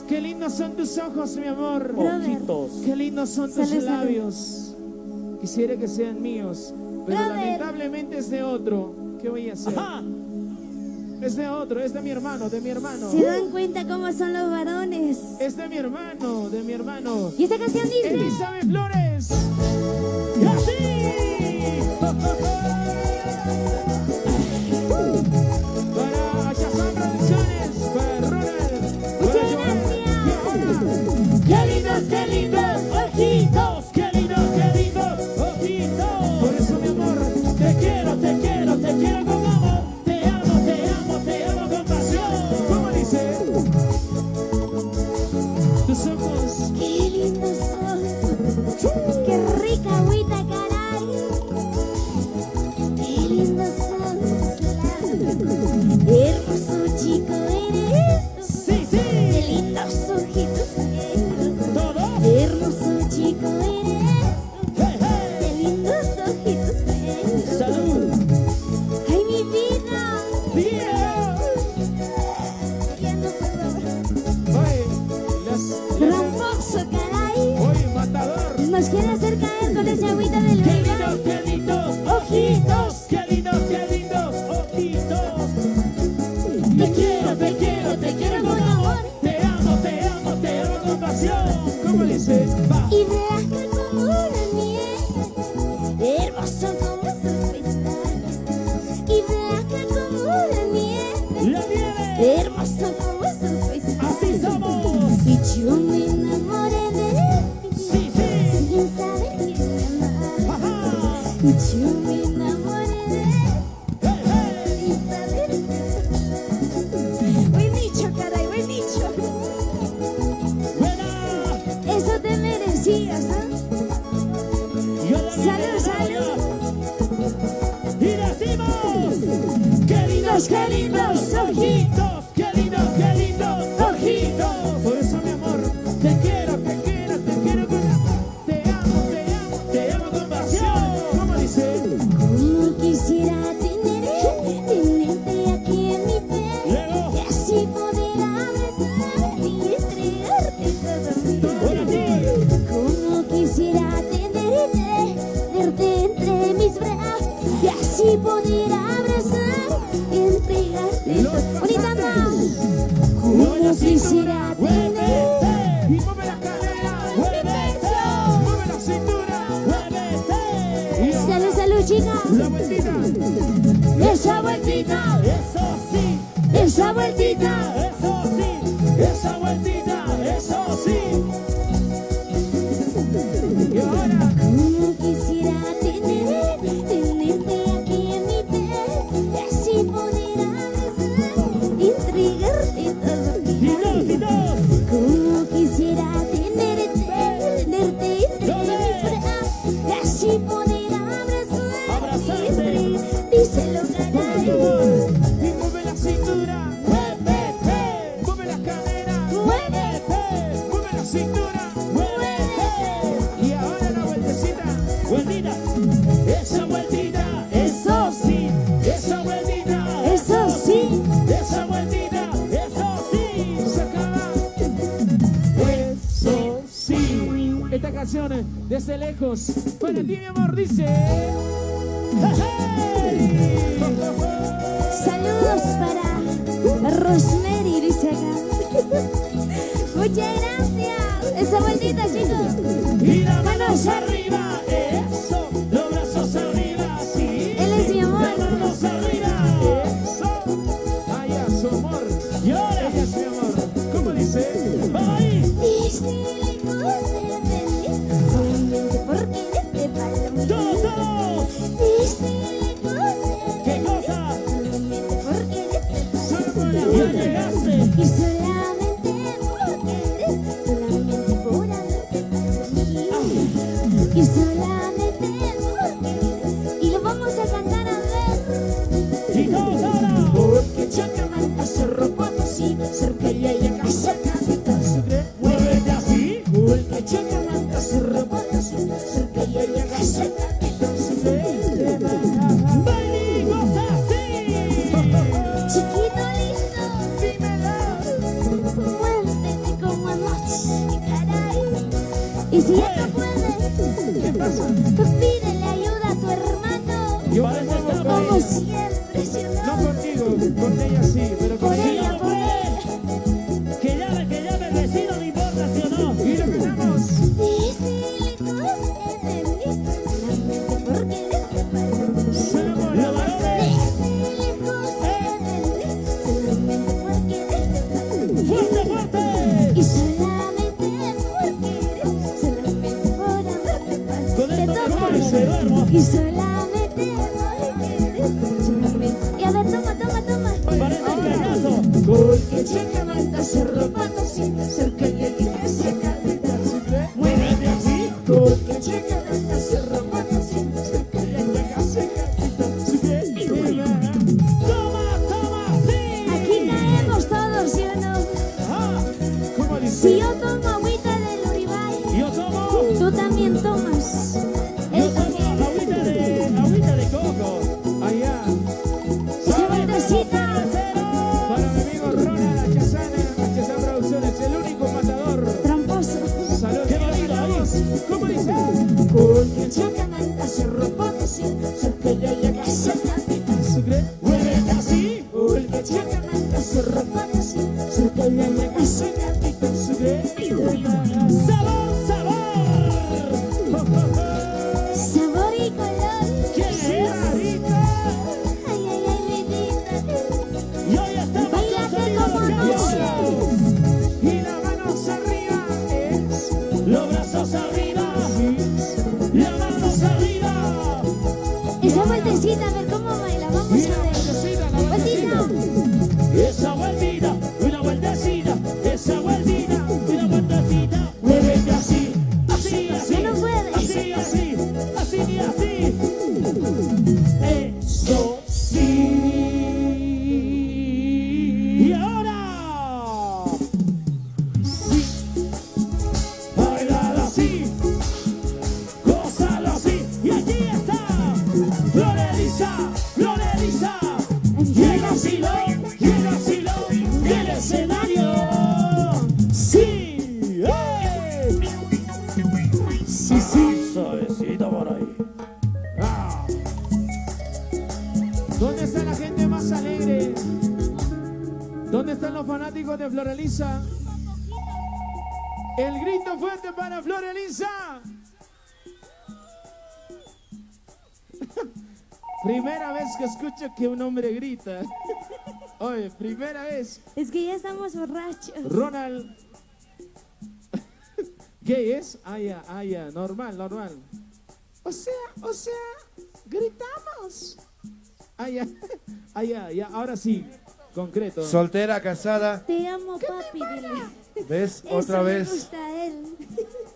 qué lindos son tus ojos, mi amor. ojitos. Qué lindos son tus Salud, salud. labios. Quisiera que sean míos, pero Brother. lamentablemente es de otro. ¿Qué voy a hacer? Ajá. Es de otro, es de mi hermano, de mi hermano. ¿Se dan cuenta cómo son los varones? Es de mi hermano, de mi hermano. Y esta canción dice... Elizabeth Flores. Y así. Para Achazán Producciones, para Ronald, para Joan. ¡Qué lindos ojitos! ¡Qué lindos ojitos! Por eso, mi amor, Te quiero con amor. Te amo con pasión. ¿cómo dice? Tus ojos. ¡Qué lindos son! ¡Qué rica agüita, caray! ¡Qué lindos son! ¡Hermoso chico eres! Sí, sí. ¡Qué lindos ojitos tienes! Todos. ¡Hermoso chico eres! Hey, hey. ¡Qué lindos ojitos tienes! Salud. ¡Ay, mi vida! Bien. Ya no puedo. Oye, ¡Ramposo, caray! oye, matador. Nos quiere hacer caer con esa agüita del Qué verano. lindos ojitos. Qué lindos ojitos. Te quiero con amor. Te amo con pasión. ¿Cómo dice? Va. Y blanca como la miel, hermoso como sus pestañas. Y blanca como la miel, La nieve. hermoso como sus pestañas. Así somos. Y yo me enamoré de él, Sí, sí. sin saber que me amaba. Ajá. Y yo me enamoré de él, Hey, hey. sin saber que me amaba. Buen dicho, caray, buen dicho. Buena. Eso te merecías, ¿no? Yo la Salud, salud. Y decimos, qué lindos ojitos, qué lindos ojitos. Por eso, mi amor, Te quiero con amor. Te amo con pasión. ¿Cómo dice? Como quisiera tenerte aquí en mi pecho, Luego. y así poder abrazarte y entregarte todo Por mi aquí. amor. Como quisiera tenerte entre mis brazos, y así poder abrazar y entregarte todo. Bonita más. Como quisiera tener Y mueve la cadera. Muévete, Mueve la cintura. muévete. Salud, salud, chicas. La vueltita. Esa vueltita, Eso sí, esa vueltita. eso sí, esa vueltita, eso sí. Y ahora, Como quisiera tenerte aquí en mi pecho, y así poder abrazar y entregarte todo Y mi dos, y amor. dos. Como quisiera tenerte entre mis brazos, y así poder abrazar y entregar. Díselo, caray. y mueve la cintura. Muévete, Mueve la cadera. muévete, Mueve la cintura. muévete. Y ahora la vueltecita. Vueltita, esa vueltita, eso sí, esa vueltita, Eso sí. esa vueltita, eso sí. Se acaba. Eso sí. Esta canción desde lejos. Para ti, mi amor, dice. Saludos para Rosemary, dice acá. Muchas gracias. Esa vueltita, chicos. Y las manos arriba, eso, los brazos arriba, sí. Él es mi amor. Las manos arriba, Eso. Ay, a su amor. y ahora, Ella es mi amor. ¿Cómo dice? vamos ahí. Viste lejos de pendiente, solamente porque eres de palomita. Todos, Viste lejos de ¿qué cosa? solamente porque eres de Solo por Y la Ya llegaste. Y solamente por amarte para mí. Y solamente porque y lo vamos a cantar a ver. Y todos ahora. Porque Chacamanta se ropa así, cerca y ella casa capita. Muévete así. Porque Chacamanta se ropa así, cerca y ella casa capita. Baby, goza así. Chiquito lindo, dímelo. Muévete como anoche, caray. Y si ya no puedes, ¿Qué pasa? pues pídele ayuda a tu hermano. Yo Parece me muevo estar con Como ella. siempre, ¿sí o No no? contigo, con ella sí, pero con Por ella. ella, por ella. Que llame el vecino, no importa, ¿sí o no? Y lo cantamos. Dísele cosas en el solamente porque deje para mí. Solo por Los la varones. Dísele cosas en el solamente porque deje para mí. Fuerte, fuerte. Y solamente porque solamente por amarte para Con Te esto me toca. duermo, me duermo. Y solamente solamente. Y a ver, toma, toma, toma. Parece un cañazo. Porque Chacamanta se ropa así, cerca y ella se capita. Muévete así. Porque Chacamanta se ropa así, cerca y ella se capita. Toma, toma, sí. Aquí caemos todos, ¿sí o no? Ah, ¿Cómo Si dice? yo tomo agüita del Uribay, yo tomo. tú también tomas. Yo Él tomo también. agüita de coco. Allá. Esa vueltecita. Para mi amigo Ronald Achazán Producciones, el único matador. Tramposo. Salud. Qué bonito ahí. ¿Cómo dice? Porque Chacamanta se ropa así, cerca y ella se capita. Muévete así. Porque Chacamanta se ropa así, cerca y ella se capita. Sabor, sabor. Sabor y color. ¿Quién es? Ay, ay, ay, vidita. Y hoy estamos Bailate sonidos como caballeros. Y las manos arriba es. Los brazos arriba. Las manos arriba. Esa vueltecita, a ver cómo baila, vamos Y a la ver. vueltecita, la Vueltita. vueltecita. Esa vueltita, una vueltecita. Esa vueltita, una vueltecita. Muévete así. Así, así. Ya no puedes. Así, así. Así y así. Eso sí. Y ahora. Sí. Bailar así. Gózalo así. Y aquí está. Floreliza, Floreliza. Llega asilo del escenario. Sí. ¡Eh! Sí, sí. Suavecito por ahí. Ah. ¿Dónde está la gente más alegre? ¿Dónde están los fanáticos de Floreliza? El grito fuerte para Floreliza. Primera vez que escucho que un hombre grita. Oye, primera vez. Es que ya estamos borrachos. Ronald. ¿Qué es? Ah, ya, normal, normal. O sea, gritamos. Ah, ya, ahora sí, concreto. Soltera, casada, Te amo, papi, dile. ¿ves? Eso Otra le vez. gusta a él.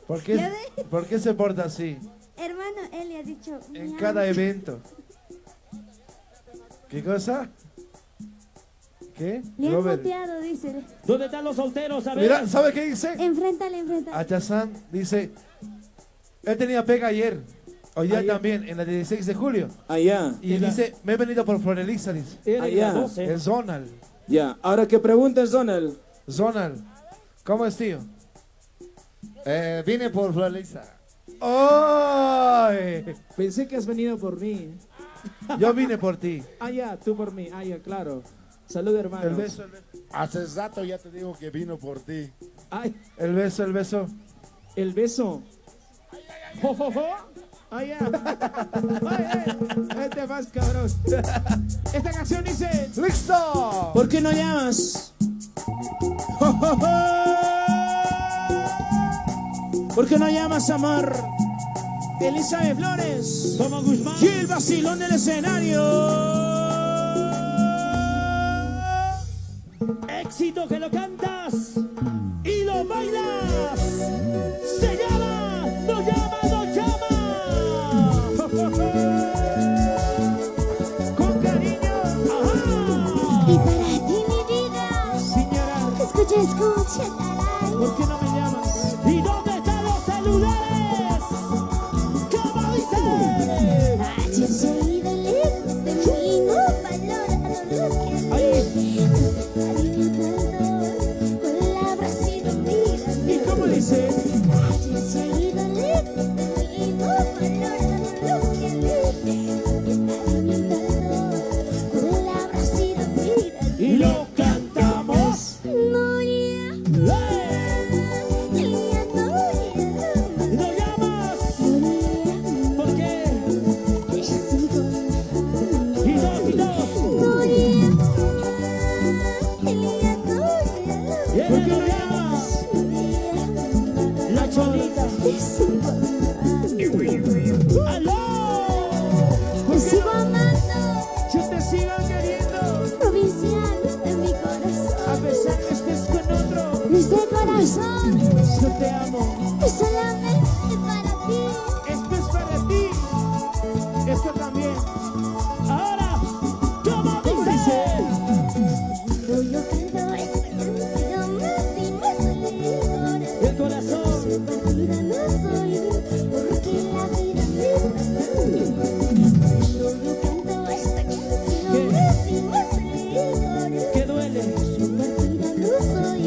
¿Por ¿Ya qué, ve? ¿Por qué se porta así? Hermano, él le ha dicho. En "Mi cada amor". evento. ¿Qué cosa? ¿Qué? Le han Robert. muteado, dice. ¿Dónde están los solteros? A ver. Mira, ¿sabe qué dice? Enfréntale, enfréntale. Achazán dice, él tenía pega ayer, hoy día Ayer. también, en la 16 de julio. Allá, Y dice, me he venido por Floreliza, dice. Era Allá. las 12. Es Zonal. ya. Ahora que preguntes, Donald. Zonal. ¿Cómo es, tío? Vine por Floreliza. ¡Ay! Pensé que has venido por mí. Yo vine por ti. Ah, ya, tú por mí. Ah, ya, claro. Salud, hermano. El beso, el beso. Hace rato ya te digo que vino por ti. Ay, El beso, el beso. el beso. ¡Jo, jo, jo! ¡Ay, ya! ¡Ay, ay! Este más cabrón. Esta canción dice: ¡Listo! ¿por qué no llamas? ¡Jo, jo, jo! ¿Por qué no llamas, amor? Elizabeth Flores. Toma Guzmán. Y el vacilón del escenario. Éxito que lo cantas y lo bailas. Se llama, lo llama, lo llama. Con cariño. Y para ti mi vida, Señora, escucha, escucha, caray. ¿por qué no me llamas? ¿Y dónde están los celulares? ¿Cómo dice? Ayer seguido lejos de mí, no valora lo que Ahí. cariño tanto, palabras y no miras. ¿Y cómo dice? Ayer seguido lejos de mí, no valora lo que cariño tanto, palabras y no miras. Y lo cantamos. No, ya, ¡Eh! ya, no, ¿Y lo llamas? ¿Por qué? ya, sigo. Y dos, y dos. ¿Y ¿Por qué lo no llamas? La cholita. ¡Aló! Te sigo amando, Yo te sigo queriendo, provincial de mi a corazón. pesar que estés con otro. Desde corazón, Yo te amo. es solamente para ti. Esto es para ti. Esto también. Ahora, ¿cómo ¿Cómo dice? dice? Cuando yo canto esta canción, más y más alegre. El corazón. Su partida no soy, porque la vida me da. Cuando yo canto esta canción, más y más alegre. Que duele. Su partida no soy,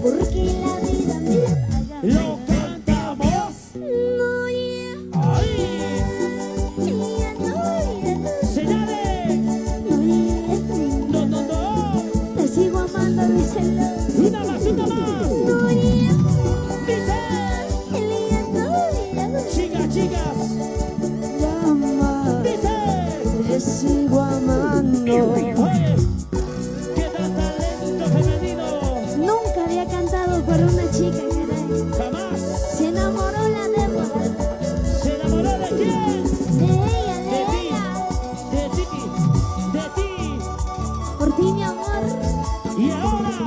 porque la vida me paga. Lo cantamos. No, ya, ¡Ay! ya, no, ya, Señales. no, ya. No, no, no. Te sigo amando, díselo. Una más, una más. No, ya, Dice. ya, no, ya. Chicas, chicas. Llama, Dice. te sigo amando. Oye, ¿qué tal talento femenino? Nunca había cantado por una chica, caray. Jamás. Se enamoró la Débora. ¿Se enamoró de quién? De ella, De de ti. ella. De ti. De ti. Por ti, mi amor. Y ahora,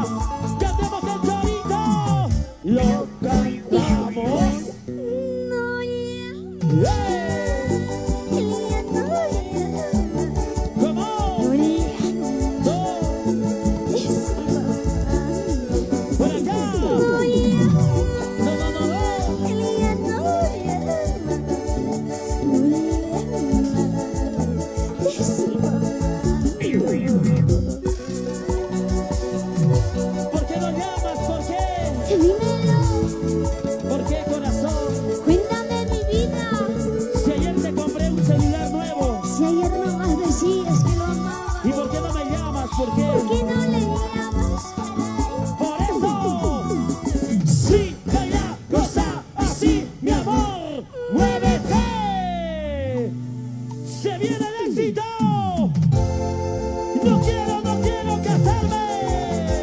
cantemos el chorito. Lo cantamos. No, ya, ¡Eh! ya, no, ya. ¿Cómo? No, ya, Dos. te sigo amando. Por acá. No, ya, No, no, no, no. ya, no, ya. No, ya, te sigo amando. ¿Por qué no llamas? ¿Por qué? Dímelo, ¿Por qué, corazón? cuéntame mi vida. Si ayer te compré un celular nuevo. Si ayer nomás decías que lo amaba, ¿Y por qué no me llamas? ¿Por qué? ¿por qué no le llamas, caray? Por eso. Sí, baila, goza, así, mi amor. ¡Muévete! ¡Se viene el éxito! No quiero casarme.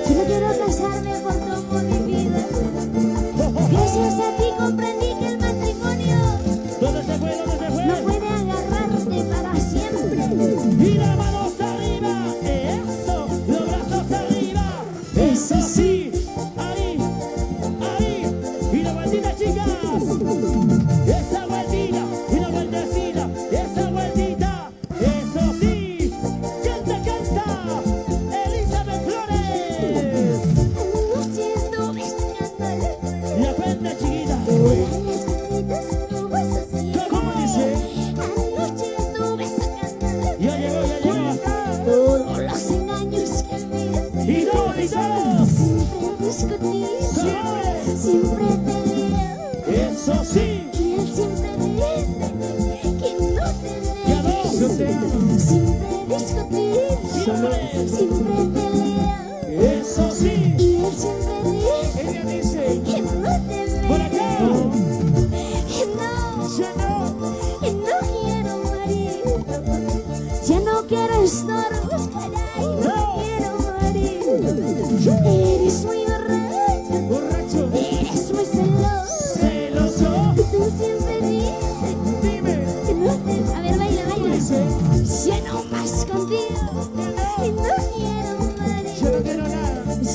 Yo no quiero casarme por tu amor, mi vida.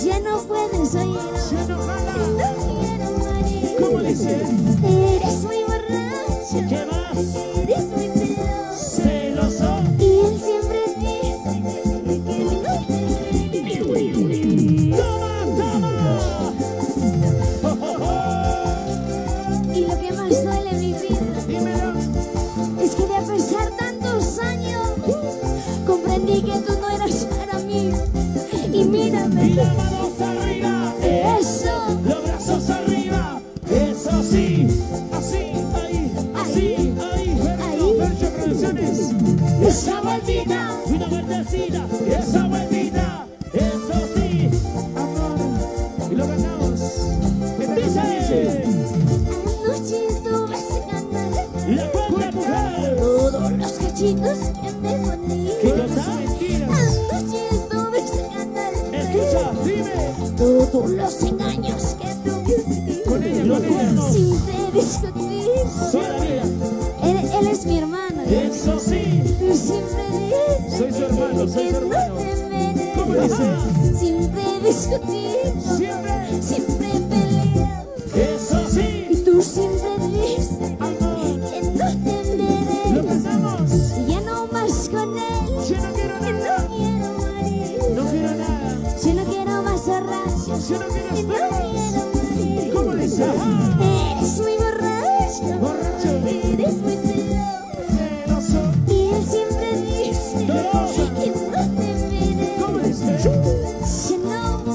Ya no puedes oír. Ya no jala. No quiero morir. ¿Cómo dice? Eres muy borracho. ¿Qué más? Eres muy celoso. Celoso. Y él siempre dice que no te merece. Toma, toma. Oh, oh, oh. Y lo que más duele en mi vida Dímelo. es que de a pesar tantos años comprendí que tú no eras para mí. Y Y mírame, las manos arriba. eso, Los brazos arriba. Eso sí. Así. Ahí, así, ahí. ahí, Percho Producciones. Esa vueltita. Una vueltecita. Esa vueltita. Eso sí. Amor. Y lo ganamos. Esta canción dice. Dice. anoche estuve sacando La cuenta mujer. todos los cachitos que me ponía. ¿Qué cosa? Mentiras. Anoche estuve sacando Escucha. Dime. todos los engaños que tú hiciste. Con ella, Los con ella. cuernos. Siempre discutir. Todavía. Él es mi hermano. Eso sí. Tú siempre dices Soy su hermano, soy que su no hermano. te mereces. ¿Cómo dice? Siempre discutiendo. Siempre. Siempre peleando. Eso sí. Y tú siempre dices Amor. que no te Lo mereces. cantamos. Y ya no más con él. Yo no quiero Que nada. no quiero morir. No quiero nada. Yo no quiero más borracho. Yo no quiero Que no estar. quiero morir. ¿Cómo dice? Eres muy borracho. Borracho. Eres muy celoso. Celoso. Y él siempre dice Celoso. que no te ¿Cómo mereces. dice? Yo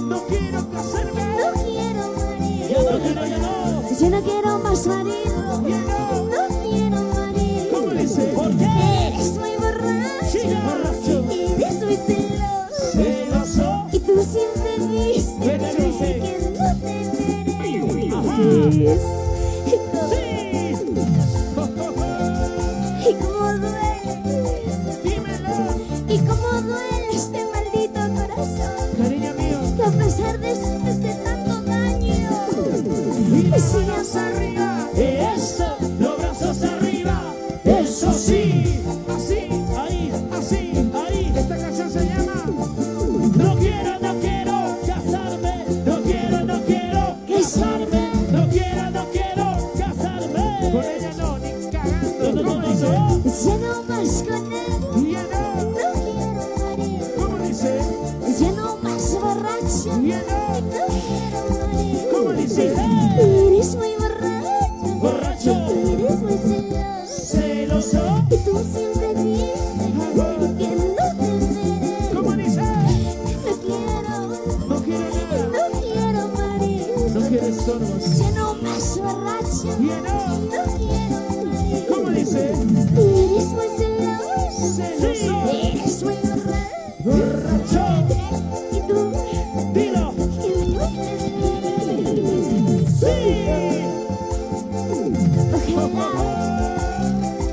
No quiero casarme. no quiero morir. Ya no, ya no, ya no. Yo no quiero más marido. Ya no. No quiero morir. ¿Cómo dice? ¿Por qué? Eres muy borracho. Chica. Eres muy celoso. Celoso. Y tú siempre dices ¿Qué te dice? que no te mereces. Ajá. Sí. Y cómo duele. Dímelo. Y cómo duele este maldito corazón. Cariño mío. Que a pesar de tanto daño, me sigas arriba. Eso. Los brazos arriba. Eso sí. Así. Ahí, Así. ahí. Esta canción se llama. No quiero casarme. No quiero casarme. No quiero casarme. Con ella no, ni cagando. No, no, ¿Cómo no, dice? no. Ya no más con él. Ya no. No quiero morir. ¿Cómo dice? Ya no más borracho. Ya no. No quiero morir. ¿Cómo dice? Eres muy borracho. Borracho. Eres muy celoso. Celoso. Y tú siempre dices que no te mereces. ¿Cómo dice? No quiero. No quiero nada. No quiero morir. No quiero estorbos. Ya no más borracho. Ya no. No quiero morir. ¿Cómo dice? Eres muy celoso. Celoso. Eres muy borracho. Borracho. Y tú Dilo. que no te mereces. Sí.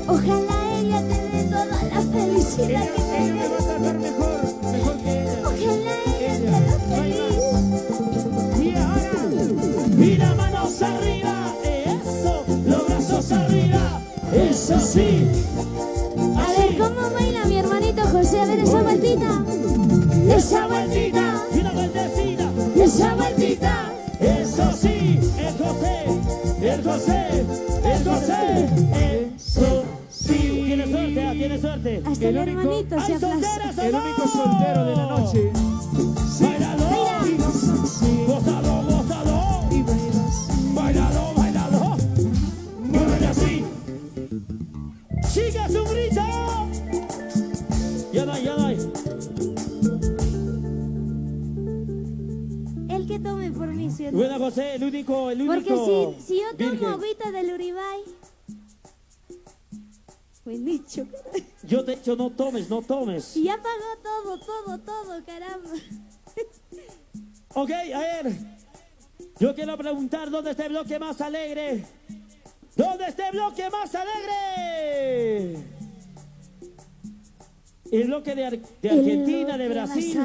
Ojalá ella te dé toda la felicidad que Ella me va a mereces. tratar mejor que ella. Ojalá ella te Ella. haga No hay feliz. más. Y ahora. Y las manos arriba. Eso. Los brazos arriba. Eso sí. A ver, ¿cómo baila mi hermanito José? A ver esa vueltita. Esa vueltita. Y una vueltecita. Esa vueltita. Eso sí. El José. El José. El José. Eso sí. Tiene suerte, tiene suerte. Hasta el hermanito se ¡Ay, aplasta. solteras El somos! único soltero de la noche. ¡Báilalo! Y gozas así. ¡Gózalo, gózalo! Y bailas. ¡Báilalo, báilalo! ¡Muévete así! ¡Chicas, un grito! Ya no hay, ya no hay. El que tome por mí, ¿cierto? Bueno, José, el único. Porque si yo tomo virgen. agüita del Uribay. Buen dicho, caray. Yo te he dicho, no tomes, no tomes. Y ya pagó todo, caramba. Ok, a ver. Yo quiero preguntar, ¿dónde está el bloque más alegre? ¿Dónde está el bloque más alegre? El bloque de Argentina, de Brasil.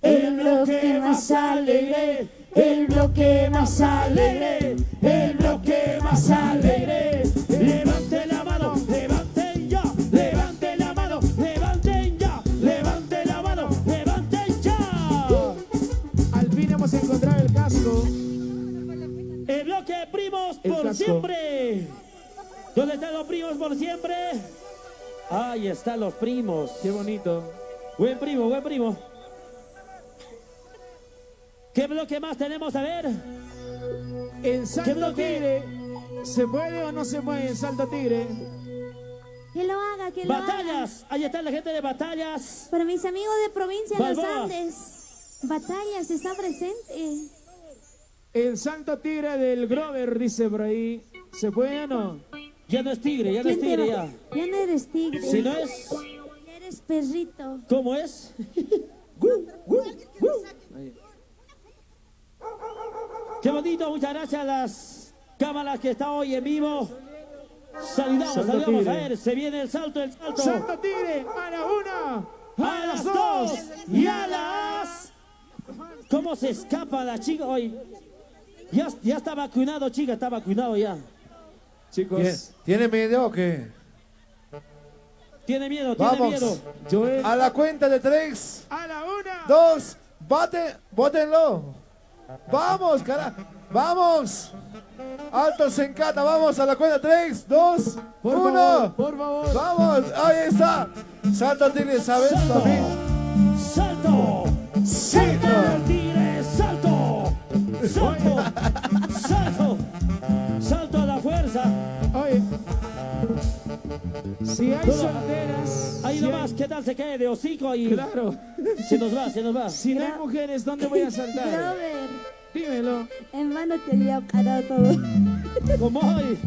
El bloque más alegre. El bloque más alegre. El bloque más alegre. Levanten la mano, levanten ya. Levanten la mano, levanten ya. Levanten la mano, levanten ya. vamos a encontrar el casco. El bloque de primos El por casco. siempre. ¿Dónde están los primos por siempre? Ahí están los primos. Qué bonito. Buen primo, buen primo. ¿Qué bloque más tenemos? A ver. En ¿Qué Salto bloque? Tigre, ¿se puede o no se puede en Salto Tigre? Que lo haga, que lo haga. Batallas. Ahí está la gente de Batallas. Para mis amigos de provincia de los Balboa. Andes, Batallas está presente. El Salto Tigre del Grover, dice por ahí. ¿Se puede o no? Ya no es tigre, ya no es ¿Quién te tigre va- ya. Ya no eres tigre. Si no es, Ya eres perrito. ¿cómo es? Qué bonito, muchas gracias a las cámaras que están hoy en vivo. Saludamos, Salto saludamos. Tigre. A ver, se viene el salto, el salto. Salto Tigre, a la una, A las dos y a las... ¿Cómo se escapa la chica hoy? Ya está vacunado, chica, está vacunado ya. Chicos, ¿Tiene miedo o qué? Tiene miedo, tiene Vamos. miedo. Joel, A la cuenta de 3, a la una. 2, bótenlo. Vamos, cara. Vamos. Alto Sencata, vamos a la cuenta 3, 2, Por 1. favor, por favor. Vamos, ahí está. Salto Tigre, ¿sabes? Salto, Papi? salto, salto del tigre, salto, salto, salto, salto a la fuerza. Oye, si hay Todo. solteras, Ahí si nomás, ¿qué tal se cae de hocico y claro, se nos va, se nos va? si no hay mujeres, ¿dónde voy a saltar? Robert, Dímelo. en vano te había parado todo. Como hoy,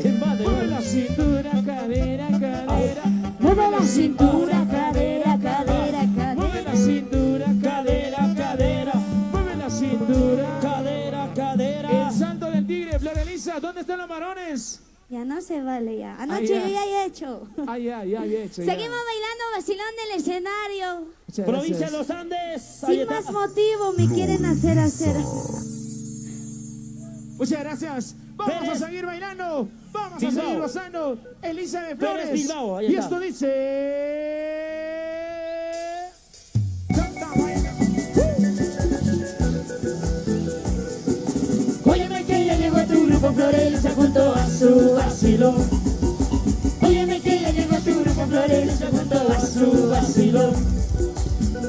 invade, Mueve la cintura, cadera, cadera. Mueve la cintura, cadera, cadera, Mueve la cadera. cintura, cadera, cadera, mueve la cintura. cadera, cadera. El salto del tigre, Florelisa, ¿dónde están los varones? Ya no se vale ya. Ah, Anoche ya. yo ya he hecho. Ah, ya había hecho. ya. Seguimos bailando vacilón del escenario. Muchas Provincia de gracias. los Andes. Ahí Sin está. más motivo me quieren hacer. Muchas gracias. Vamos Pérez. a seguir bailando. Vamos Bilbao. a seguir gozando. Elizabeth Pérez Flores. Bilbao, ahí Y está. esto dice... Canta, baila. Óyeme que ya llegó tu grupo Florencia junto a su vacilón. Óyeme que ya llegó tu grupo Florencia junto a su vacilón.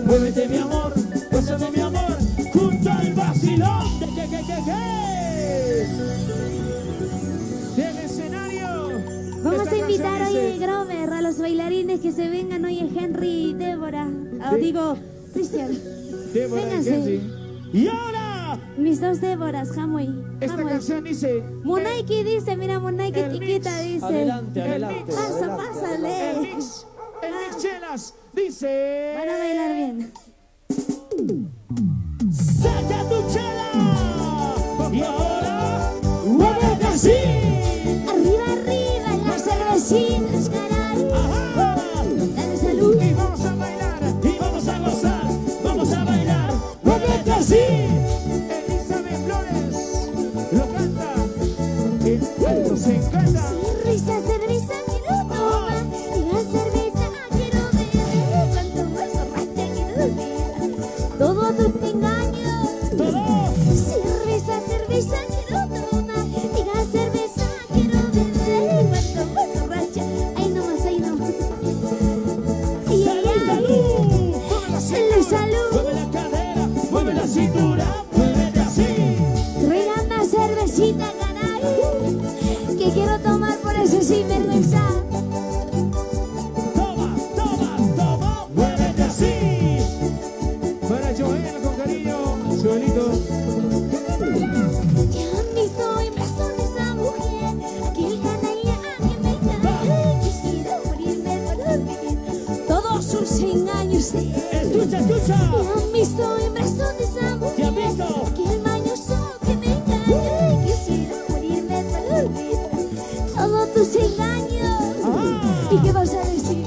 Muévete mi amor, gózate mi amor, junto al vacilón. ¿Qué? Del escenario. Vamos Esta a invitar canción hoy dice, Grover a los bailarines que se vengan hoy, Henry y Débora. Sí. Digo, Cristian. Débora y Vénganse. Kenzie. Y ahora, Mis dos Déboras, Hamoy. Esta Hamoy. canción dice... Munaiki dice, mira, Munaiki el chiquita mix. dice. adelante, El adelante. mix. Pasa, El pásale. mix chelas dice... Van a bailar bien. ¡Saca tu chela! Y ahora, muévete así. Arriba, arriba, las cervecitas, caray. Ajá. Dale salud. Y vamos a bailar. Y vamos a gozar, vamos a bailar. Muévete así. Elizabeth Flores lo canta. El cuento se encanta. Risa, cerveza, quiero tomar. Diga cerveza, quiero beber. Cuanto más borracha quiero ver. Todo tu engaño. Todos. Cerveza, cerveza, quiero tomar. Diga cerveza, quiero beber. Cuanto más borracha. Ahí nomás, ahí nomás. Y ¡Salud, salud! salud, salud. Mueve la cadera, mueve la cintura, muévete así. Traigan una cervecita, caray. Que quiero tomar por eso sin vergüenza. Toma, toma, toma, muévete así. Para Joel con cariño. Joelito. Ya han visto en brazos de esa mujer. Aquel canalla a que me cae. Quisiera morirme por vivir todos sus engaños. Escucha, escucha. Ya han visto en brazos de esa mujer. ¿Qué han visto? Aquel mañoso que me engaña. Quisiera morirme por vivir todos tus engaños. Ajá. ¿Y qué vas a decir?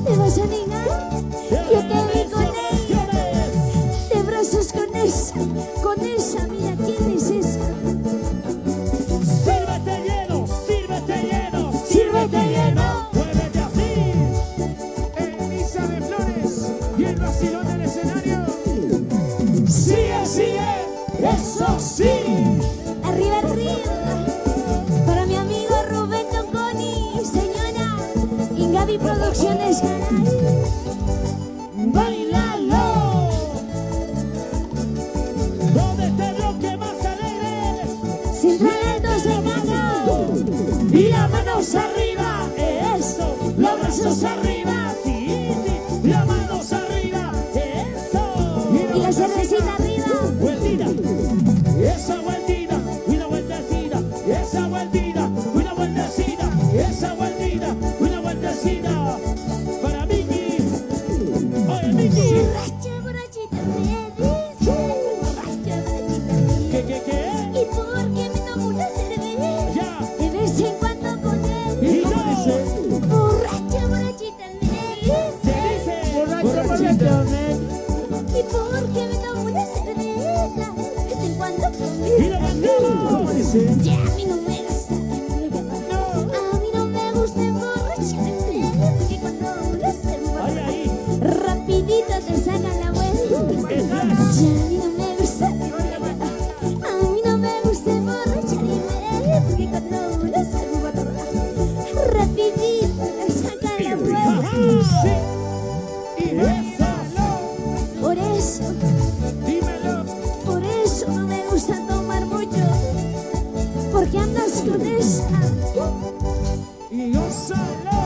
¿Te vas a negar? Yo te vi con ella, de brazos con esa, mira quién es esa. Sírvete lleno, sírvete lleno, Sírvete lleno. muévete así. Elizabeth Flores. Y el vacilón del escenario. Sí, eso sí. Arriba, arriba. Para mi amigo Rubén Toconi, señora. Y Gaby Producciones Garay. ¡Bailalo! ¿Dónde está el bloque más alegre? Sin talentos en mano. Y las manos arriba, eso. Los brazos arriba, sí, sí. Las manos arriba, eso. Y la cervecita arriba. Vueltita, esa vueltita, una vueltecita, esa vueltita, una vueltecita, esa vueltita, una vueltecita. Para Miki, oye Miki. Borracha, borrachita me dice. Borracha, borrachita me ¿Qué, dice. qué, qué? ¿Y por qué me tomo una cerveza? Ya. De vez en cuando con él. ¿Y cómo dice? Borracha, borrachita me dice. Se dice. Borrachita. ¿Y por qué me tomo una cerveza? De vez en cuando con Y él. lo mandamos. Ya a mí no me gusta que me digan. A mí no me gusta emborracharme. Porque cuando uno se Ahí, emborracha, ahí. rapidito te sacan la vuelta. Es Ya a mí no me gusta que me digan. A mí no me gusta emborracharme. Porque cuando uno se emborracha, rapidito te sacan la vuelta. Y eso. Por eso no me gusta tomar mucho. Porque andas con esa, Y yo solo.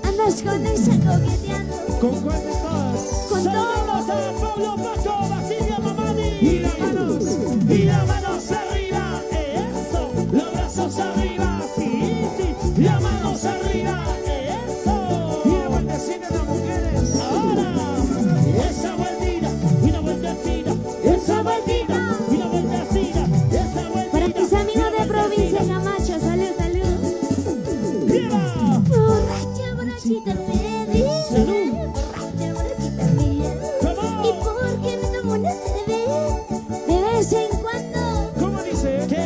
andas con esa coqueteando. ¿Con cuál de todas? Con Saludamos todo. a Pablo Paco, Basilia Mamani. Y las manos. Y las manos arriba, eso. Los brazos arriba, sí, sí. Las manos arriba, eso. Y la vueltecita de las mujeres. Ahora, esa vueltita, una vueltecita, esa vueltita, una vueltecita, esa vueltita. Para mis amigos de una provincia vueltecita. Camacho, salud, salud. ¡Viva! Borracha, borrachita me dice. Salud. Borracha, borrachita me dice. ¿Cómo? ¿Y por qué me tomo una cerveza? De vez en cuando. ¿Cómo dice? ¿Qué?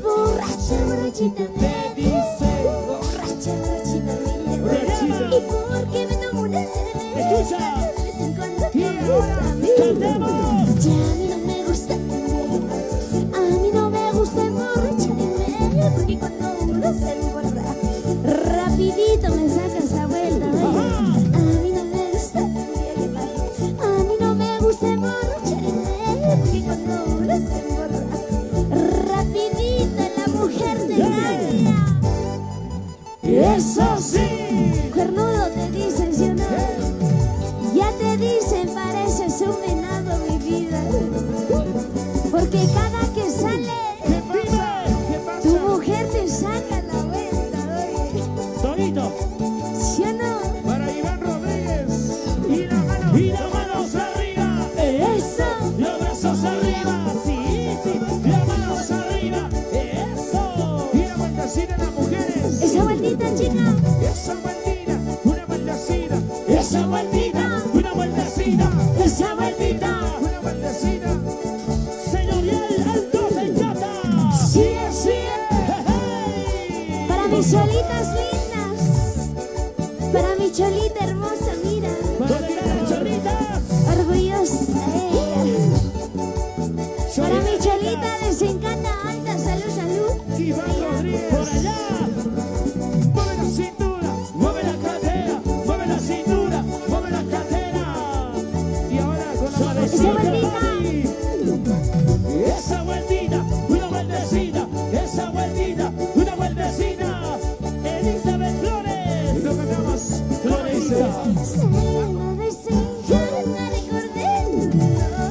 Borracha, borrachita me dice. Borracha, borrachita me dice. ¿Y por qué me tomo una cerveza? Escucha. De vez en cuando Y ahora, con mis ¡Cantemos! amigos. Ya a mí no me gusta. A mí no me gusta emborracharme. Porque cuando uno se emborracha, rapidito me saca esa vuelta. Ajá. A mí no me gusta. A mí no me gusta emborracharme. Porque cuando uno se emborracha, rapidito la mujer te engaña. ¡Eso sí! Cuernudo te dicen, ¿sí o no? Ya te dicen, pareces un venado, mi vida. Porque cada que sale, ¿Qué pasa? ¿Qué tu pasa? mujer te saca la vuelta, oye. Tonito. ¿Sí o no? Para Iván Rodríguez. Y las manos. Y las manos arriba, Eso. los brazos arriba, sí, sí. Las manos arriba, eso. Y la vueltecita de las mujeres. Esa vueltita, chica. Esa vueltita. Una vueltecita. Esa vueltita, una vueltecita, esa vueltita. Una vueltecita. Señorial Alto Sencata. Sí, sí. Hey. Para mis cholitas lindas. Para mi cholita hermosa, mira. ¿Dónde están las cholitas? Orgullosa ella. Para mi cholita les encanta alta. Salud, salud. Iván Rodríguez. Por allá. Mueve la cintura. Mueve la cadera, mueve la cintura, mueve la cadera. Y ahora con la mano. Esa vueltita. Esa vueltita, una vueltecita, esa vueltita, una vueltecita. Elizabeth Flores. Y lo cantamos. Florisa. Saliendo de Singana recordé.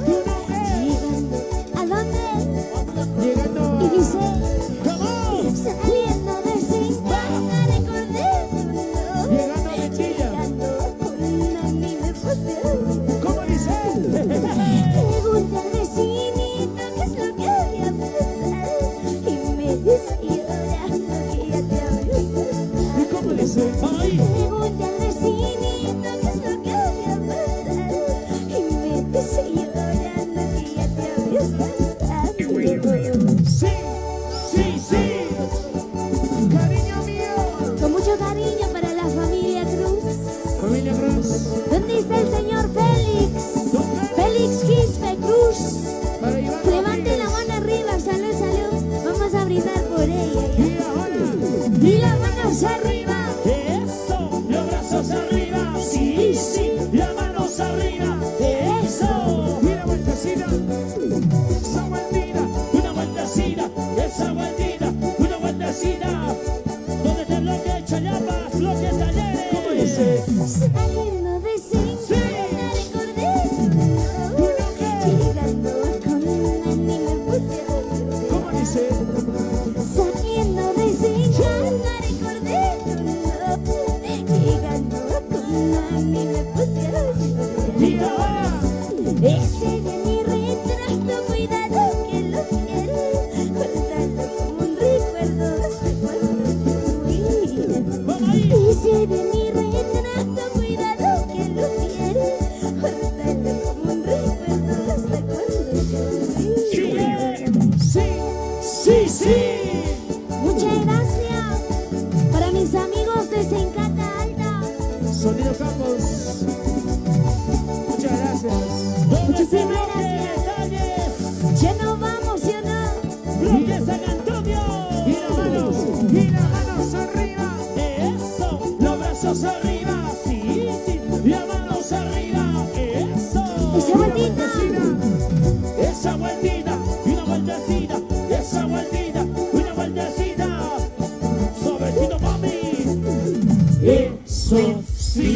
Llegando. ¿A dónde? Llegando Y a. dice. Come Saliendo de Singana recordé. Llegando a Mentilla. Llegando por una me puse. ¿Cómo dice? Pregunta al vecinito qué es lo que había pasado. Y me dice llorando que ya te habías pasado. ¿Y cómo dice? ahí. Pregunta al vecinito qué es lo que había pasado. Y me dice llorando que ya te habías pasado. Sí. Sí, sí. Cariño mío. Con mucho cariño para la familia Cruz. Familia Cruz. ¿Dónde está el señor Félix? Félix Quispe Cruz. Para Y ahora, Y las manos arriba. Eso, los brazos arriba. Sí, sí, las manos arriba. Eso. y la vueltecita. Esa vueltita. Una vueltecita, esa vueltita, una vueltecita. Donde te bloque Chayapas, bloque Talleres. ¿Cómo dice? Saliendo de cinco, recordé llegando con una ni me puse a llorar. ¿Cómo dice? Saliendo de cinco, recordé llegando con una ni me puse a llorar. Y ahora, Ese de mi retrato, cuidado que lo quiero guardarlo como un recuerdo hasta cuando te vamos ahí. Ese de mi retrato, cuidado que lo quiero guardarlo como un recuerdo hasta cuando te Sigue. Sí. Sí, sí. Muchas gracias para mis amigos de Sencata Alta. Sonido Campos. Muchas gracias. Muchísimas gracias. Detalles. Ya nos vamos, ¿sí o no? Bloque San Antonio. Y las manos arriba. Eso, los brazos arriba. Sí, sí, las manos arriba. Eso. Esa vueltita. Esa vueltita, y una vueltecita, esa vueltita, una vueltecita. Suavecito, mami. Eso sí.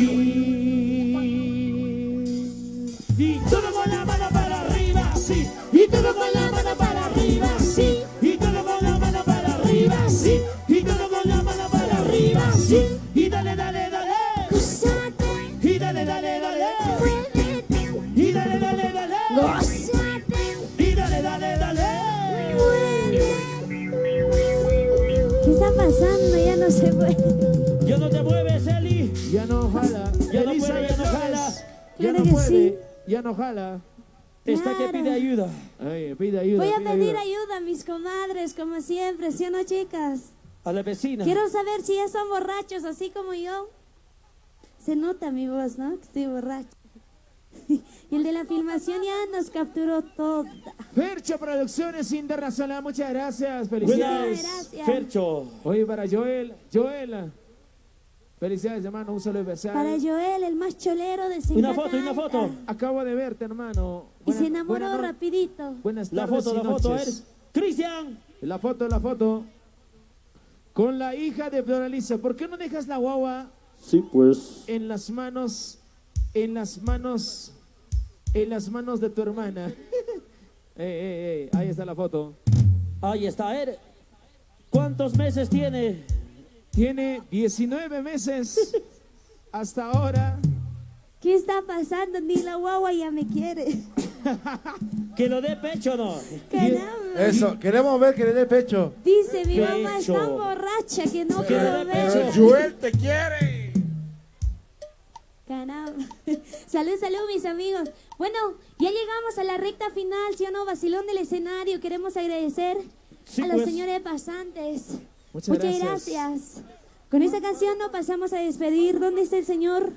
Y todo con la mano para arriba, sí. Y todo con la mano para arriba, sí. Y todo con la mano para arriba, sí. Y todo con la mano para arriba, sí. Y dale, dale, dale. Gózate, Y dale, dale, dale. muévete, Y dale, dale, dale. gózate, Y dale, dale, dale. ¿qué está pasando? Ya no se puede. Ya no te mueves, Eli. Ya no jala. Ya no Elizabeth puede, ya no Flores. jala. Ya Claro no que puede. sí. Ya no jala. Está que Claro. pide ayuda. Ay, pide ayuda. Voy a pide pedir ayuda a mis comadres, como siempre, ¿sí o no, chicas? A la vecina. Quiero saber si ya son borrachos, así como yo. Se nota mi voz, ¿no? Que estoy borracho. Y el de la filmación ya nos capturó todo. Fercho Producciones Internacional. Muchas gracias. Felicidades. Buenas, gracias. Fercho. Oye, para Joel. Joel. Felicidades, hermano. Un saludo especial. Para Joel, el más cholero de Una Sencata foto, una Alta. foto. Acabo de verte, hermano. Y se Buena- enamoró buena no- rapidito. Buenas La tardes foto, y la foto. noches. Cristian. La foto. Con la hija de Floralisa. ¿Por qué no dejas la guagua Sí, pues. en las manos de tu hermana? Ahí está la foto. Ahí está, ¿cuántos meses tiene? Tiene 19 meses hasta ahora. ¿Qué está pasando? Ni la guagua ya me quiere. Que lo dé pecho, ¿no? Caramba. Eso, queremos ver que le dé pecho. Dice, mi mamá es Pecho. tan borracha que no Que le puedo dé ver. pecho. Joel te quiere. Caramba. Salud, mis amigos. Bueno, ya llegamos a la recta final, ¿sí o no? Vacilón del escenario. Queremos agradecer Sí, a los pues. señores pasantes. Muchas gracias. gracias. Con esta canción nos pasamos a despedir. ¿Dónde está el señor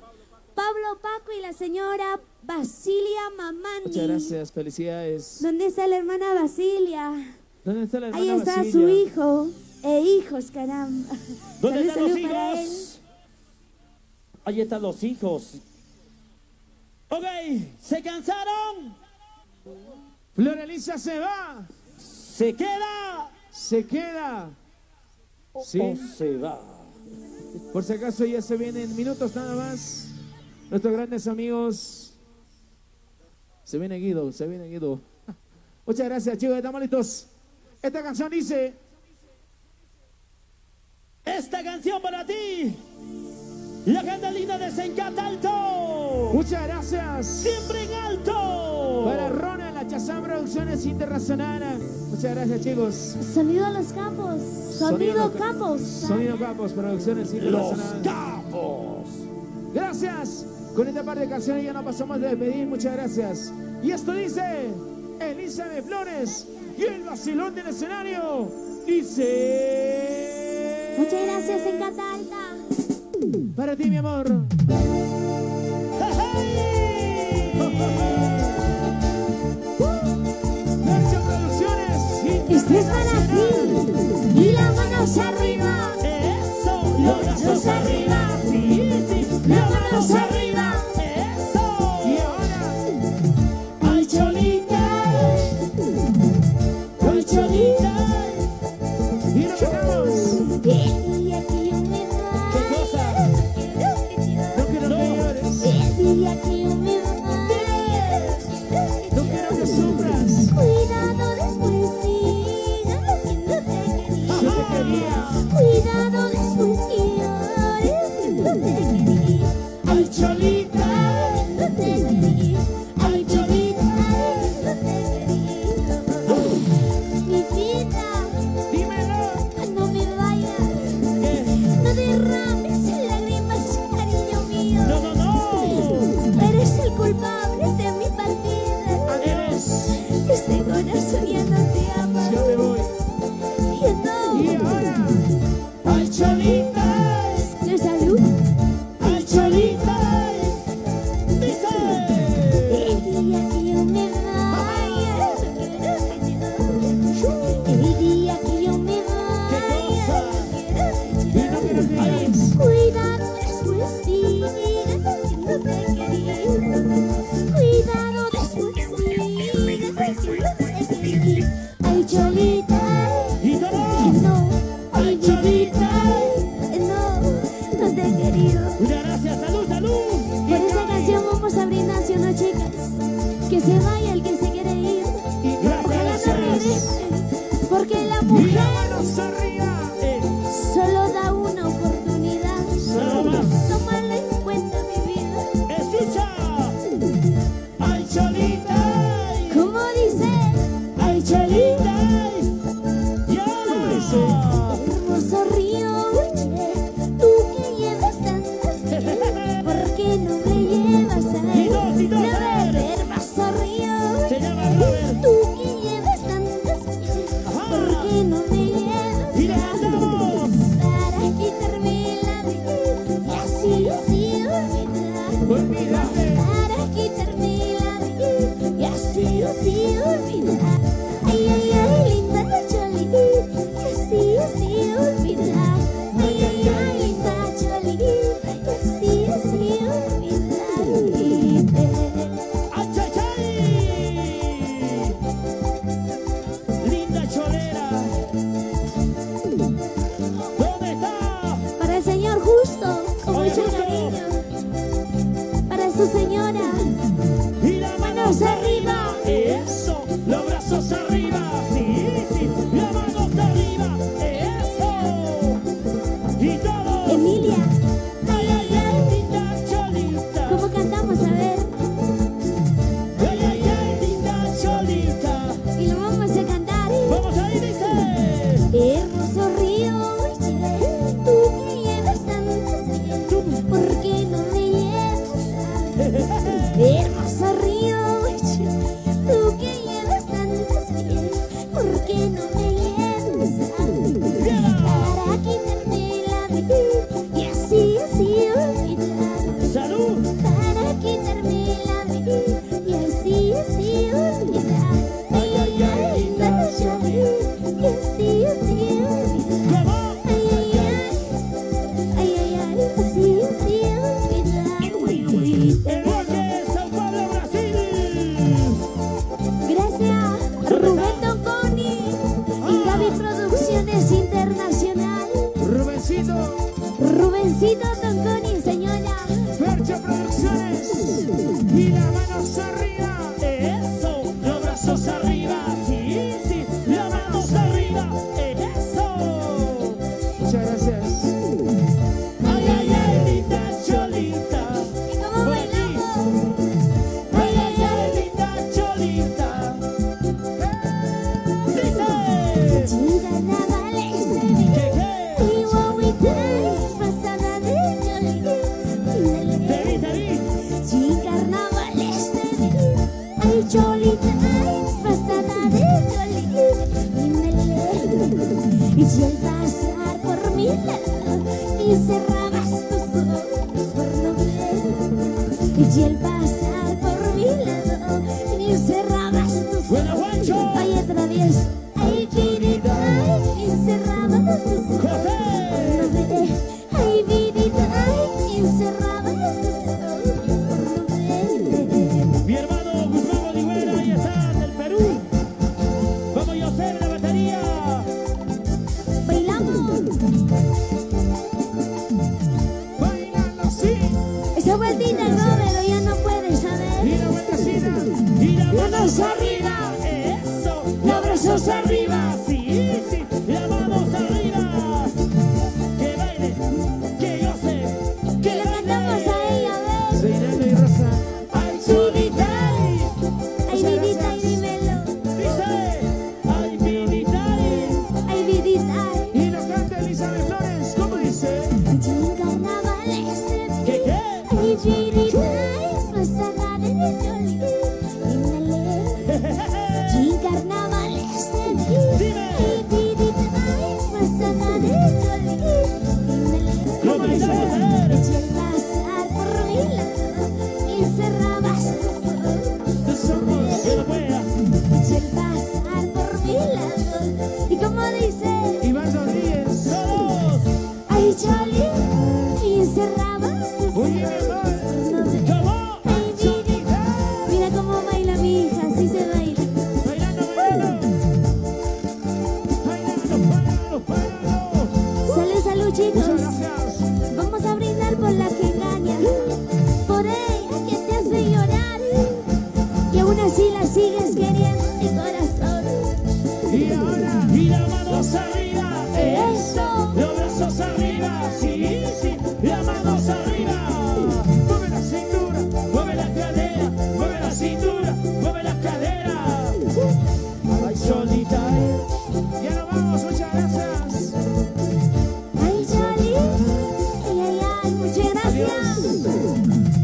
Pablo Paco y la señora Basilia Mamani? Muchas gracias, felicidades. ¿Dónde está la hermana Basilia? ¿Dónde está la hermana Ahí está Basilia? su hijo e hijos, caramba. ¿Dónde están los salud para él. hijos? Ahí están los hijos. Ok, ¿se cansaron? Floralisa se va. ¿Se queda? Se queda. Sí. ¿O se va? Por si acaso ya se vienen minutos nada más. Nuestros grandes amigos. Se viene Guido. Muchas gracias, chicos de tamalitos. Esta canción dice: Esta canción para ti. La gente linda de Sencata Alto. muchas gracias. Siempre en alto. Para Ronald, la Chazam Producciones Internacional. Muchas gracias, chicos. Sonido a los campos. Sonido campos. Sonido Capos Producciones Los Internacional. capos. Gracias. Con esta parte de canciones ya no pasamos de despedir. Muchas gracias. Y esto dice Elizabeth Flores y el vacilón del escenario. Dice: Muchas gracias, Sencata Alta. para ti, mi amor. Fercho Producciones Esto es para ti. Y la manos arriba. Eso, los brazos arriba. Sí, sí, las manos arriba. Eso. Y ahora, Ay, Cholita. Ay, Cholita. y nos quedamos. El día que yo me ¿Qué cosa? vaya, No quiero que llores, el día que yo me vaya, no quiero que sufras. cuidado después digas que no te quería. Yo te quería. Cuidado después llores que no te quería. Ay, Cholita. No te quería. Ay, Cholita, no te quería. Mi vida, Dímelo. cuando me vaya, ¿Qué? no derrames lágrimas, cariño mío. No, no, no. Eres el culpable de mi partida. Adiós. Este corazón ya no te ama. Yo me voy. Ya no. Y ahora, Ay, Cholita. De salud. Ay, Cholita. Dice. El día que yo me vaya, el día que yo me ¿Qué cosa? vaya, y no quiero que llores. cuidado después digas que no te quería. Cuidado después digas que no te quería. Ay, Cholita, Y que todo. no. Ay, Cholita. No, no te he querido. Muchas gracias. Salud, salud. Por esta canción vamos a brindar, ¿sí o no, chicas? Que se vaya el que se quiere ir. Ojalá no regrese, porque la Y mujer las manos arriba. solo da una oportunidad. Nada más. Tómalo en cuenta, mi vida. Escucha. Ay, Cholita. Como dice, Ay, Cholita. Y ahora. hermoso río, oye, tú que llevas tantas piedras, ¿por qué no me llevas a él? Y dos, Robert, hermoso río, Se llama Robert. tú que llevas tantas piedras, Ajá. ¿por qué no me llevas Y le a él? cantamos. Para quitarme la de y así olvidar. Olvídate. Para quitarme la de y así olvidar. Ay, ay, ay, linda Choli, y así olvidar. Ay, ay, ay, linda Choli, y así olvidar. ¡Achachay! Linda Cholera. ¿Dónde está? Para el señor Justo, con Oye, mucho Justo. cariño. Para su señora. Y las manos arriba. Eso. Los brazos arriba. Sí, sí. Las manos arriba. Eso. Y todos. Emilia, Ay, ay, ay, linda Cholita. ¿cómo cantamos? A ver. Ay, ay, ay, linda Cholita. Y lo vamos a cantar. Vamos ahí, dice. Hermoso río, oye, tú que llevas tantas piedras, ¿por qué no me llevas a hermoso río, oye, tú que llevas tantas piedras, ¿por qué no me llevas a para quitarme la vida y así olvidar? Salud. Para quitarme la vida y así olvidar. Ay, ay, ay, linda Choli, y así olvidar. ¿Cómo? Ay, ay, ay, así olvidar. El bloque Sao Paulo, Brasil. Gracias, Rubén Tonconi y Gaby Producciones Internacional. Rubencito. Rubencito Tonconi, señora. Fercha Producciones. Y las manos arriba. Eso, los brazos arriba. Sí, sí, las manos arriba. Eso. Muchas gracias. Ay, ay, ay, linda Cholita. ¿Y cómo Por aquí. bailamos? Ay, ay, ay, linda Cholita. Dice. Carnavales de ¿Qué, qué? y guaguita disfrazada de Choli. Te vi, te vi. Sí, carnavales de ay, Cholita disfrazada de Choli. Y si al pasar por mi lado y cerrabas tus ojos por no ver. Y si al pasar por mi lado y cerrabas tus Bueno, Juancho. ay, otra vez. Ay, querida, y cerrabas José. Ay, vidita, ay, encerrada. Mi hermano Gustavo Olivera, ahí está, del Perú. Vamos, José, la batería. Bailamos. Bailando así. Esa vueltita, Robert, ya no puedes saber. Y la vueltecita. Y las manos arriba, eso. Los brazos arriba, sí, sí. Las manos arriba. Que baile, que goce, Que que le cantamos baile. a ella, ¿ves? Reinaldo y Rosa. Ay, chulita. Ay, vidita, ay, dímelo. Dice, ay, vidita. Ay, vidita, ay. Y lo canta Elizabeth Flores. ¿Cómo dice? Jin carnaval este. ¿Qué qué? Ay, vidita, ay, pasará de Jolly. Jin carnaval este. Dime. Ay, vidita, ay, pasará de Jolly. Lo bailamos, Eché el pasar por mi lado y cerrabas tus ojos. Que lo pueda. Eché el pasar por mi lado. ¿Y como dice? Iván Rodríguez. Todos. Ay, Jolly, y cerrabas tus Oye, mi amor. ojos. ¿Cómo? Ay, vidita, mira cómo baila mi hija, así se baila. Bailando, bailando. Bailando, bailando, bailando. Salud, salud, Muchas chicos. gracias. Vamos a brindar por la que engaña, por ella que te hace llorar y aún así la sigues queriendo, mi corazón. Y ahora. Y las manos arriba, Eso. los brazos arriba, sí, sí, las manos arriba. Mueve la cintura. Mueve la cadera, mueve la cintura, mueve la cadera. Ay, solita, Ya nos vamos. Muchas gracias. Ay, Jolly, ay, ay, ay, muchas gracias.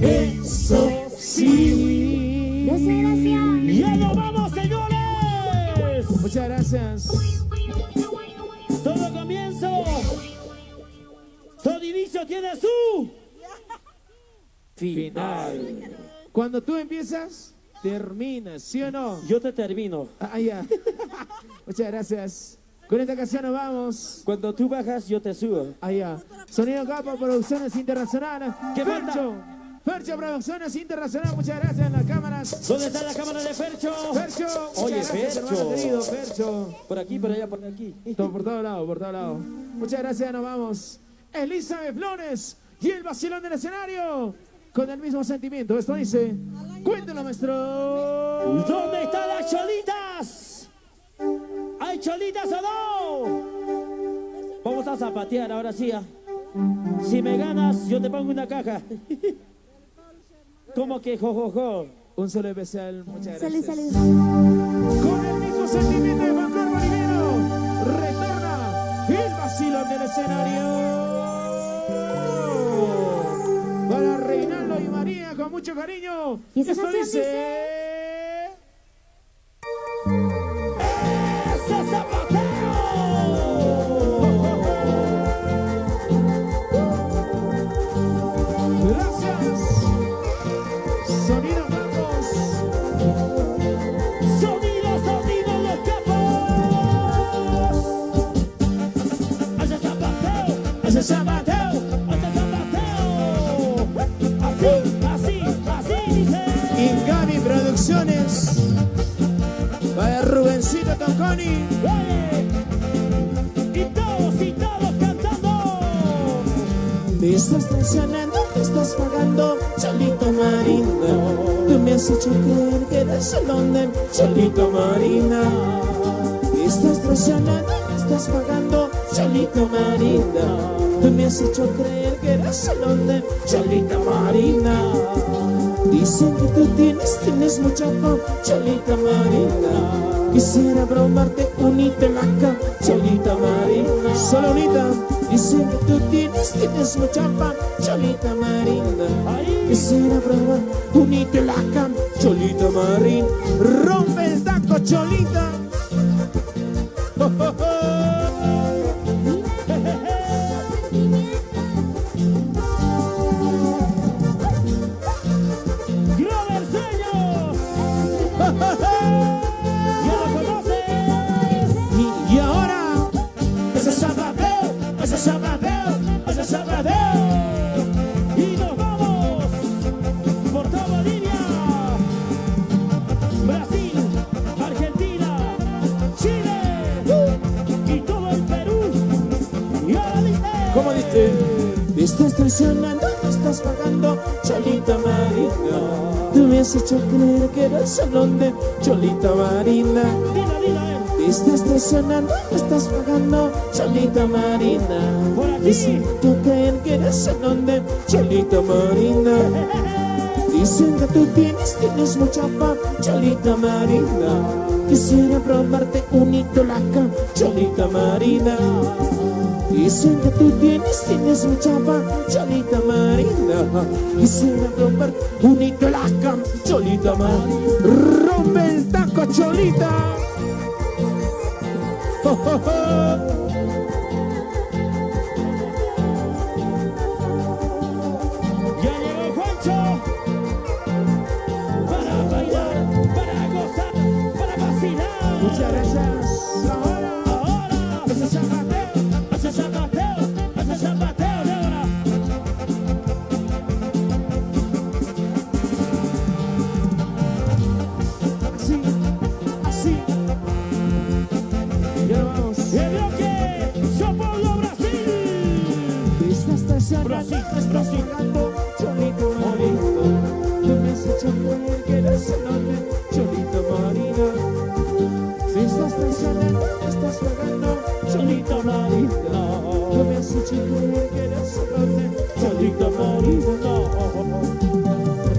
eso sí. Gracias, gracias. Ya nos vamos, señores. Muchas gracias. Todo comienzo, todo inicio tiene su final. Cuando tú empiezas, terminas, ¿sí o no? Yo te termino. Ah, ya. Muchas gracias. Con esta canción nos vamos. Cuando tú bajas, yo te subo. Allá. Sonido Capa Producciones Internacionales. ¿Qué falta? Fercho Producciones Internacionales. Muchas gracias en las cámaras. ¿Dónde está la cámara de Fercho? Fercho. Oye, muchas gracias, Fercho. hermano querido. Fercho. Por aquí, por allá, por aquí. Todo por todo lado, por todo lado. Muchas gracias, nos vamos. Elizabeth Flores y el vacilón del escenario. Con el mismo sentimiento. Esto dice. Cuéntalo, maestro. ¿Dónde están las cholitas? ¿Hay cholitas o no? Vamos a zapatear ahora sí. ¿Ah? Si me ganas, yo te pongo una caja. ¿Cómo que jojojo? Un solo especial. Muchas Salud, gracias. salud. Con el mismo sentimiento de Banco Boliviano, retorna el vacilón del escenario. Para Reinaldo y María, con mucho cariño. ¿Y esa Esto canción dice... ¡Ese zapateo! Gracias. Sonido Campos. ¡Sonido, sonido, los capos! ¡Ese zapateo! ¡Ese zapateo! ¡Ese zapateo! Así, así, así dice. Ingami Producciones. Para Rubencito Tonconi. Oye, y todos cantando. Me estás traicionando, me estás pagando, Cholito Marina. Tú me has hecho creer que eres el hombre, Cholito Marina. Me estás traicionando, me estás pagando, Cholito Marina. Tú me has hecho creer que eres el hombre, Cholita Marina. Dicen que tú tienes mucha fama, Cholita Marina. Quisiera bromarte, unite la cama, Cholita Marina. Solo unita. Dicen que tú tienes mucha fama, Cholita Marina. Quisiera probar, unite la cama, Cholita Marina. Rompe el taco, Cholita. Oh, oh, oh. Grover Sueños. ¿Ya lo conoces? Y ahora, ¡Ese zapateo! estás traicionando, me estás pagando, Cholita Marina. Tú me has hecho creer que era el salón de Cholita Marina. Dila, dila, Me estás traicionando, me estás pagando, Cholita Marina. Por aquí. Me has hecho creer que era el salón de Cholita Marina. Dicen que tú tienes mucha fama, Cholita Marina. Quisiera probarte un hito laca, Cholita Marina. Dicen que tú tienes mucha fama, Cholita Marina. Quisiera probarte un hito laca, Cholita Marina. Rompe el taco, Cholita. Oh, oh, oh. Ya llegó Juancho para bailar, para gozar, para vacilar. Muchas gracias. Ahora, Hace zapateo. hace zapateo de ahora. Así, así. Ya vamos. El bloque, São Paulo, Brasil. Estás traicionando, Brasil, me estás Brasil. pagando, Cholita Marina. Tú me has hecho creer que eres el hombre, Cholita Marina. Me estás traicionando, me estás pagando, Cholita Marina. Tú me has hecho creer que eres el hombre, Cholita Marina.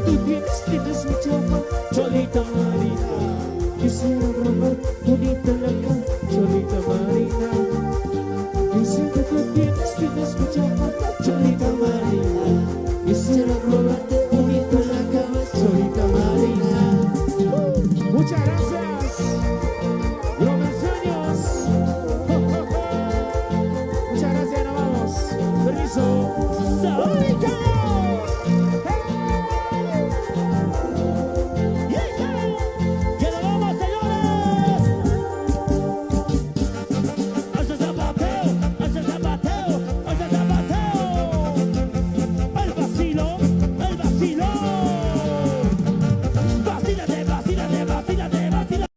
Tú tienes mucha fama, Cholita Marina. Quisiera robar bonita la cara, Cholita Marina. Dicen que tú tienes mucha fama, Cholita Marina. Quisiera robarte bonito en la cama, Cholita Marina. Muchas gracias. Los sueños. Muchas gracias, nos vamos. Permiso. Sabórica.